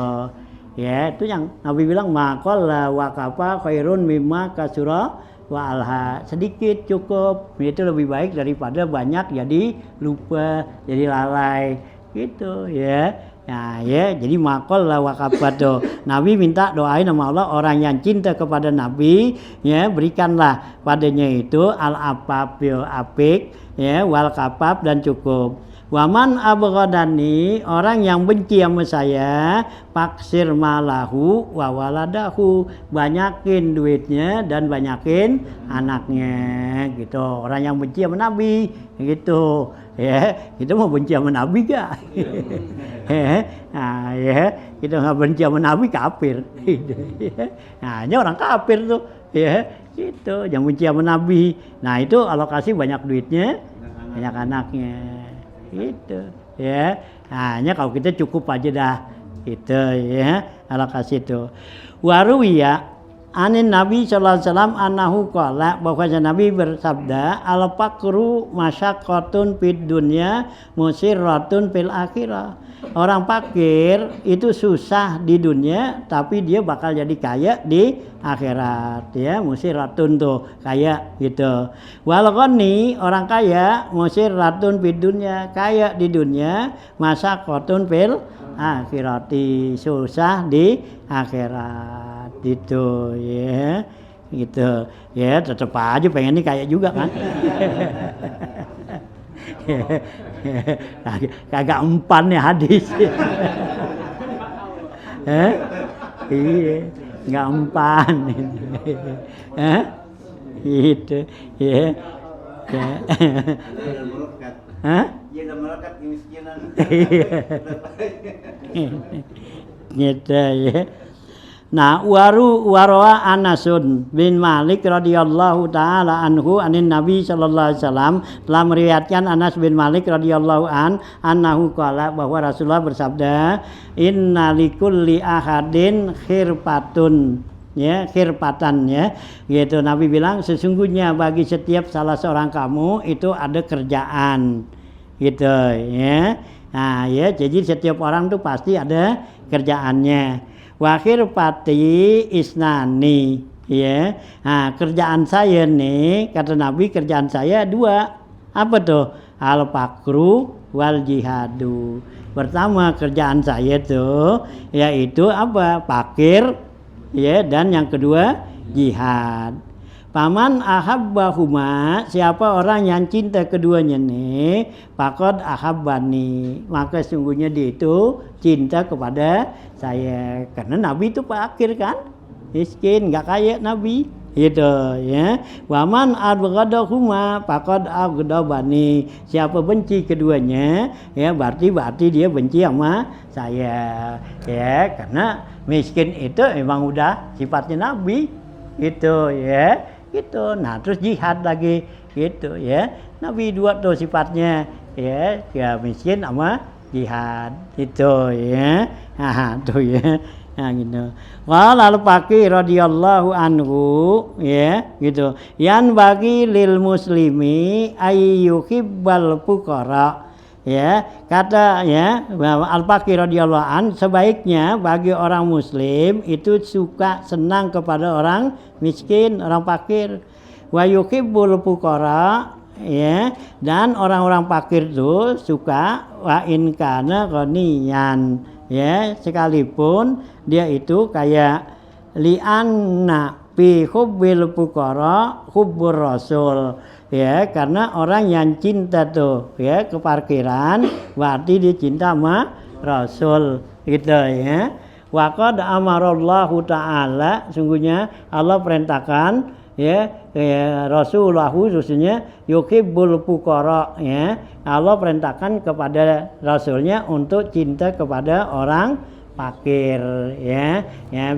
ya. Itu yang Nabi bilang maqalla wa kafa khairun mimma kasura wa alha, sedikit cukup itu lebih baik daripada banyak jadi lupa, jadi lalai gitu ya. Nah, ya, jadi makol lah wakabatu. Nabi minta doain sama Allah orang yang cinta kepada Nabi, ya berikanlah padanya itu al-afaf apik, ya wal kapab dan cukup. Waman abghadani, orang yang benci sama saya, paksir malahu wa waladahu, banyakin duitnya dan banyakin anaknya gitu. Orang yang benci sama Nabi gitu. Ya, kita mau benci sama Nabi gak? Nah, ya, kita nggak benci sama Nabi kafir. Nah, ini orang kafir tuh, ya, gitu. Yang benci sama Nabi. Nah, itu alokasi banyak duitnya, banyak anaknya, gitu, ya. Nah, kalau kita cukup aja dah, gitu, ya, alokasi itu. Waruwiya anin Nabi sallallahu alaihi wasallam annahu qala, bahwasanya Nabi bersabda, al faqru masyaqqatun fid dunya musirratun fil akhirah. Orang fakir itu susah di dunia tapi dia bakal jadi kaya di akhirat, ya. Musirratun tuh kaya gitu. Wal ghani, orang kaya, musirratun fid dunya, kaya di dunia, masyaqqatun fil akhirati, susah di akhirat gitu, ya, gitu, ya. Tetap aja pengen nih kayak juga kan. Kagak empan ya hadis. Iya, nggak empan. Gitu, ya. Dia udah melekat kemiskinan. Gitu, ya. Nah, waroa Anasun bin Malik radhiyallahu taala anhu anin Nabi sallallahu alaihi wasallam, telah meriwayatkan Anas bin Malik radhiyallahu anhu qala, bahwa Rasulullah bersabda, inna likulli ahadin khirpatun, ya, khirpatan, ya, gitu. Nabi bilang sesungguhnya bagi setiap salah seorang kamu itu ada kerjaan, gitu, ya. Nah, ya, jadi setiap orang tuh pasti ada kerjaannya. Wakhir pati isnani, ya. Nah, kerjaan saya nih, kata Nabi, kerjaan saya dua. Apa tuh? Al fakru wal jihadu. Pertama kerjaan saya tuh yaitu apa? Fakir, ya, dan yang kedua jihad. Paman ahabbahuma, siapa orang yang cinta keduanya nih, faqad ahabbani, maka sungguhnya dia itu cinta kepada saya. Karena Nabi itu fakir kan, miskin, nggak kaya Nabi, gitu, ya. Waman abghadahuma faqad abghadabani, siapa benci keduanya, ya berarti dia benci sama saya, ya. Karena miskin itu memang udah sifatnya Nabi, gitu, ya. Gitu. Nah, terus jihad lagi, gitu, ya. Nabi dua tuh sifatnya, ya, miskin sama jihad, gitu, ya. Nah, tuh, ya. Nah, gitu. Qala al-Faqih radhiyallahu anhu, ya, gitu. Yan bagi lil muslimi ayyuhibbal fuqara, ya, kata, ya, Al-Faqih radhiyallahu an, sebaiknya bagi orang muslim itu suka senang kepada orang miskin, orang fakir. Wa yuhibbul fuqara, ya, dan orang-orang fakir itu suka wa in kana ghaniyan, ya, sekalipun dia itu kayak li'anna fi hubbil fuqara hubbur rasul, ya, karena orang yang cinta tuh, ya, ke parkiran berarti dia cinta sama Rasul, gitu, ya. Wa qad amarallahu ta'ala, sungguhnya Allah perintahkan, ya, Rasulullah khususnya yuhibbul fuqara, ya. Allah perintahkan kepada Rasulnya untuk cinta kepada orang fakir, ya,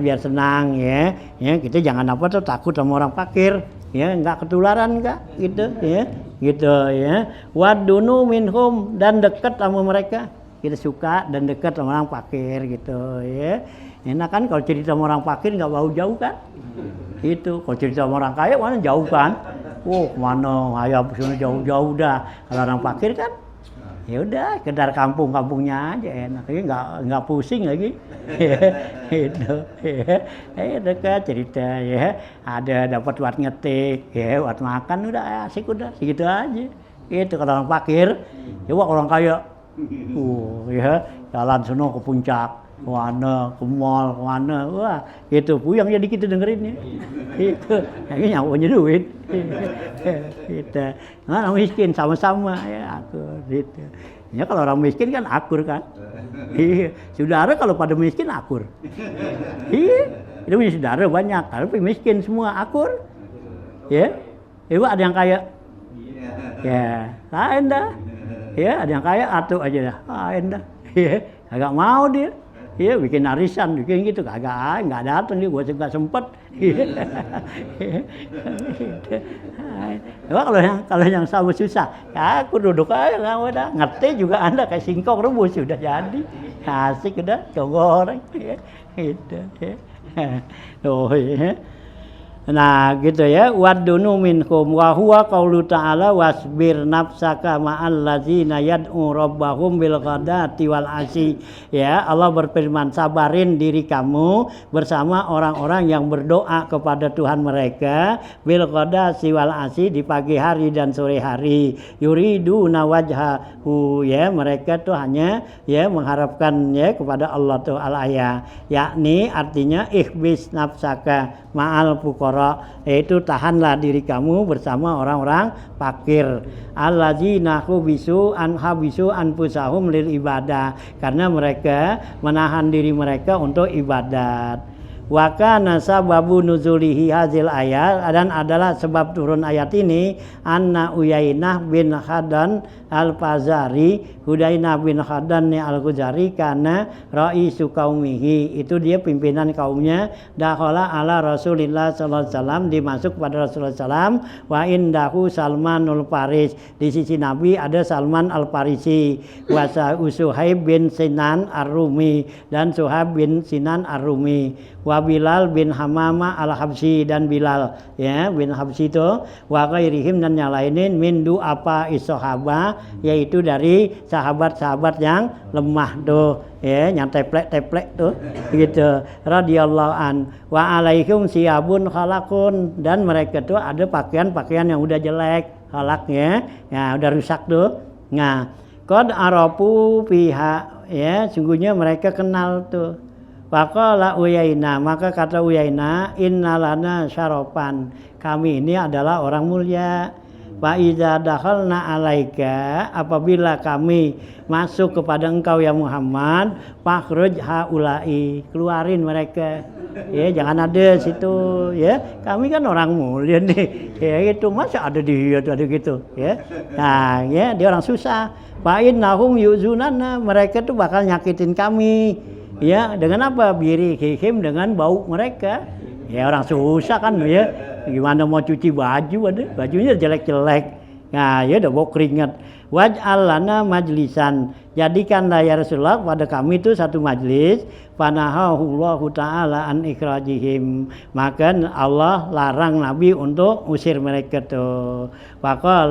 biar senang, ya, kita jangan apa tuh takut sama orang fakir, ya, nggak ketularan enggak, gitu, ya, gitu, ya. Wadunu minhum, dan dekat sama mereka, kita suka dan dekat sama orang fakir, gitu, ya. Enak kan kalau cerita sama orang fakir nggak bau jauh kan, itu. Kalau cerita sama orang kaya mana jauh kan, mana ayam sini jauh-jauh dah. Kalau orang fakir kan ya udah sekedar kampung-kampungnya aja enak, nggak pusing lagi. Itu, ya, dekat cerita, ya, ada dapat buat ngetik, ya, buat makan, udah asik, udah segitu aja. Itu kalau orang fakir. Coba orang kaya Ya, jalan sono ke puncak, kemana, ke mall, kemana, wah, gitu. Puyang jadi kita dengerin ya. Itu, kayaknya punya duit. Gitu. Nah, orang miskin sama-sama ya akur gitu. Ya kalau orang miskin kan akur kan. Iya, saudara kalau pada miskin akur. Iya, itu punya saudara banyak, tapi miskin semua akur. Ya, ibu ada yang kaya. Ya, lain dah. Ya, ada yang kaya atuh aja dah. Lain dah. Ya, agak mau dia. Ya, bikin arisan, bikin gitu kagak, nggak datang dia, gua nggak sempet. Ya, kalau yang sama susah, ya aku duduk aja nggak udah ngerti juga anda kayak singkong rebus sudah jadi, asik udah goreng, ya, gitu. Ya. Oh ya. Nah gitu ya, waddunu minhum wa huwa qaulu ta'ala wasbir nafsaka ma'al ladzina yad'u rabbahum bil ghadati wal asyi. Ya, Allah berfirman, sabarin diri kamu bersama orang-orang yang berdoa kepada Tuhan mereka bil ghadati wal asyi, di pagi hari dan sore hari. Yuriduna wajhahu, ya, mereka tuh hanya ya mengharapkan ya kepada Allah tuh al-ayah. Yakni artinya ikhbis nafsaka ma'al fuqara, yaitu tahanlah diri kamu bersama orang-orang fakir. Alladzina habisu anfusahum lil ibadah, karena mereka menahan diri mereka untuk ibadat. Wa kana sababu nuzulihi hazil ayat, dan adalah sebab turun ayat ini anna Uyainah bin Hadan al-Fazari, Hudainah bin Hadan al-Ghazari, karena raisu qaumihi, itu dia pimpinan kaumnya, dakhala ala Rasulillah sallallahu alaihi wasallam, dimasuk pada Rasulullah sallam, wa indahu Salmanul Faris, di sisi Nabi ada Salman al-Farisi, wa Suhaib bin Sinan ar-Rumi, dan Suhaib bin Sinan ar-Rumi, wa Bilal bin Hamama al-Habsyi, dan Bilal ya bin Habsyi itu, wa ghairihim, dan yang lainin min du'afa is-sahabah, yaitu dari sahabat-sahabat yang lemah tuh ya, yang teplek-teplek tuh gitu, radhiyallahu an. Wa alaihim siyabun khalaqun, dan mereka tuh ada pakaian-pakaian yang udah jelek khalaqnya, ya udah rusak tuh. Nah, qad arafu fiha, ya sungguhnya mereka kenal tuh. Faqala Uyainah, maka kata Uyainah, innalana syarofan, kami ini adalah orang mulia. Fa iza dakhalna alaika, apabila kami masuk kepada engkau ya Muhammad, fakhruj haula'i, keluarin mereka. Ya, jangan ada situ ya. Kami kan orang mulia nih. Ya itu masa ada dia ada gitu ya. Nah, ya dia orang susah. Fa innahum yuzunana, mereka tuh bakal nyakitin kami. Ya, dengan apa? Birihim, dengan bau mereka. Ya orang susah kan ya. Gimana mau cuci baju, ada bajunya jelek-jelek. Nah, ya udah bau keringat. Waj'al lana majlisan, jadikanlah ya Rasulullah pada kami itu satu majlis. Panahahullahu ta'ala an ikhrajihim, maka Allah larang Nabi untuk usir mereka tuh. Maka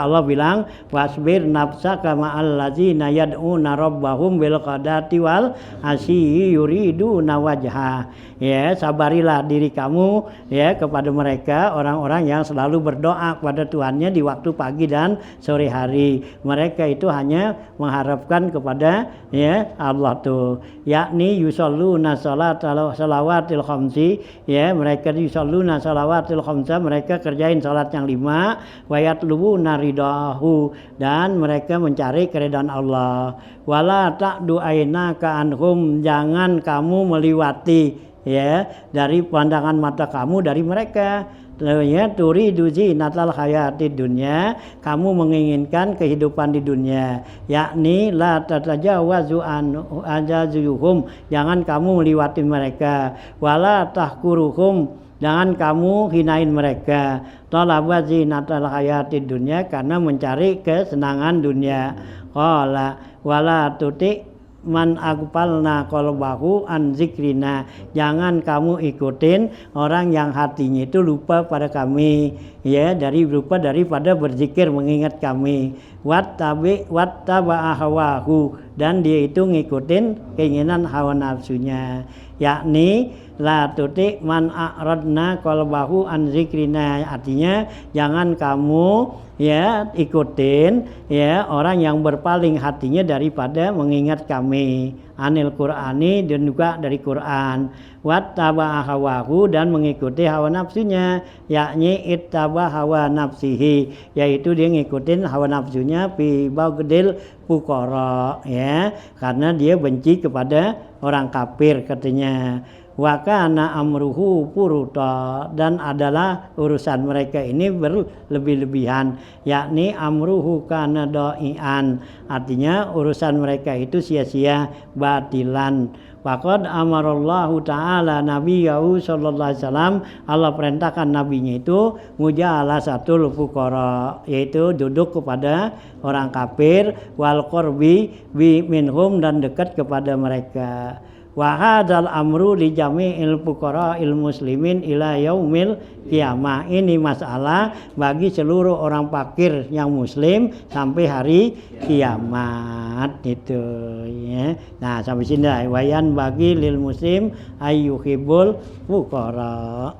Allah bilang, wasbir nafsaka ma'al ladzina yad'una rabbahum bil ghadati wal asyi yuriduna wajha. Ya, sabarilah diri kamu ya kepada mereka, orang-orang yang selalu berdoa kepada Tuhannya di waktu pagi dan sore hari. Mereka itu hanya mengharapkan kepada ya Allah tuh, yakni yusalluna salawatil khamsi, ya mereka yusalluna salawatil khamsa, mereka kerjain salat yang 5, wa yatlubuna ridahu, dan mereka mencari keridhaan Allah. Wala ta'du ainaka anhum, jangan kamu meliwati ya dari pandangan mata kamu dari mereka. Ya, turidu zinatal hayatid dunya, kamu menginginkan kehidupan di dunia, yakni la tatajawazu an ajazuhum, jangan kamu melewati mereka, wala tahkuruhum, jangan kamu hinain mereka, talaba zinatal hayatid dunya, karena mencari kesenangan dunia. Qala wala tuti man aghfalna qalbahu an zikrina, jangan kamu ikutin orang yang hatinya itu lupa pada kami, ya daripada berzikir mengingat kami. Wattaba hawahu, dan dia itu ngikutin keinginan hawa nafsunya, yakni la tuti man a'radna qalbahu an zikrina. Artinya jangan kamu ya ikutin ya orang yang berpaling hatinya daripada mengingat kami, anil Qur'ani, dan juga dari Quran. Wattaba hawahu, dan mengikuti hawa nafsunya, yakni ittaba hawa nafsihi, yaitu dia ngikutin hawa nafsunya fi bagdil fuqara ya, karena dia benci kepada orang kafir katanya. Wa kana amruhu furuta, dan adalah urusan mereka ini berlebih-lebihan, yakni amruhu kana doian, artinya urusan mereka itu sia-sia, batilan. Faqad amarallahu ta'ala nabiyahu sallallahu alaihi wasallam, Allah perintahkan nabinya itu mujalasatul fuqara, yaitu duduk kepada orang kafir, wal qurbi bi minhum, dan dekat kepada mereka. Wa hadzal amru li jami'il fuqara'il muslimin ila yaumil qiyamah. Ini masalah bagi seluruh orang fakir yang muslim sampai hari kiamat itu ya. Nah, sampai sini dah. Wayan bagi lil muslim ayyuhibbul fuqara.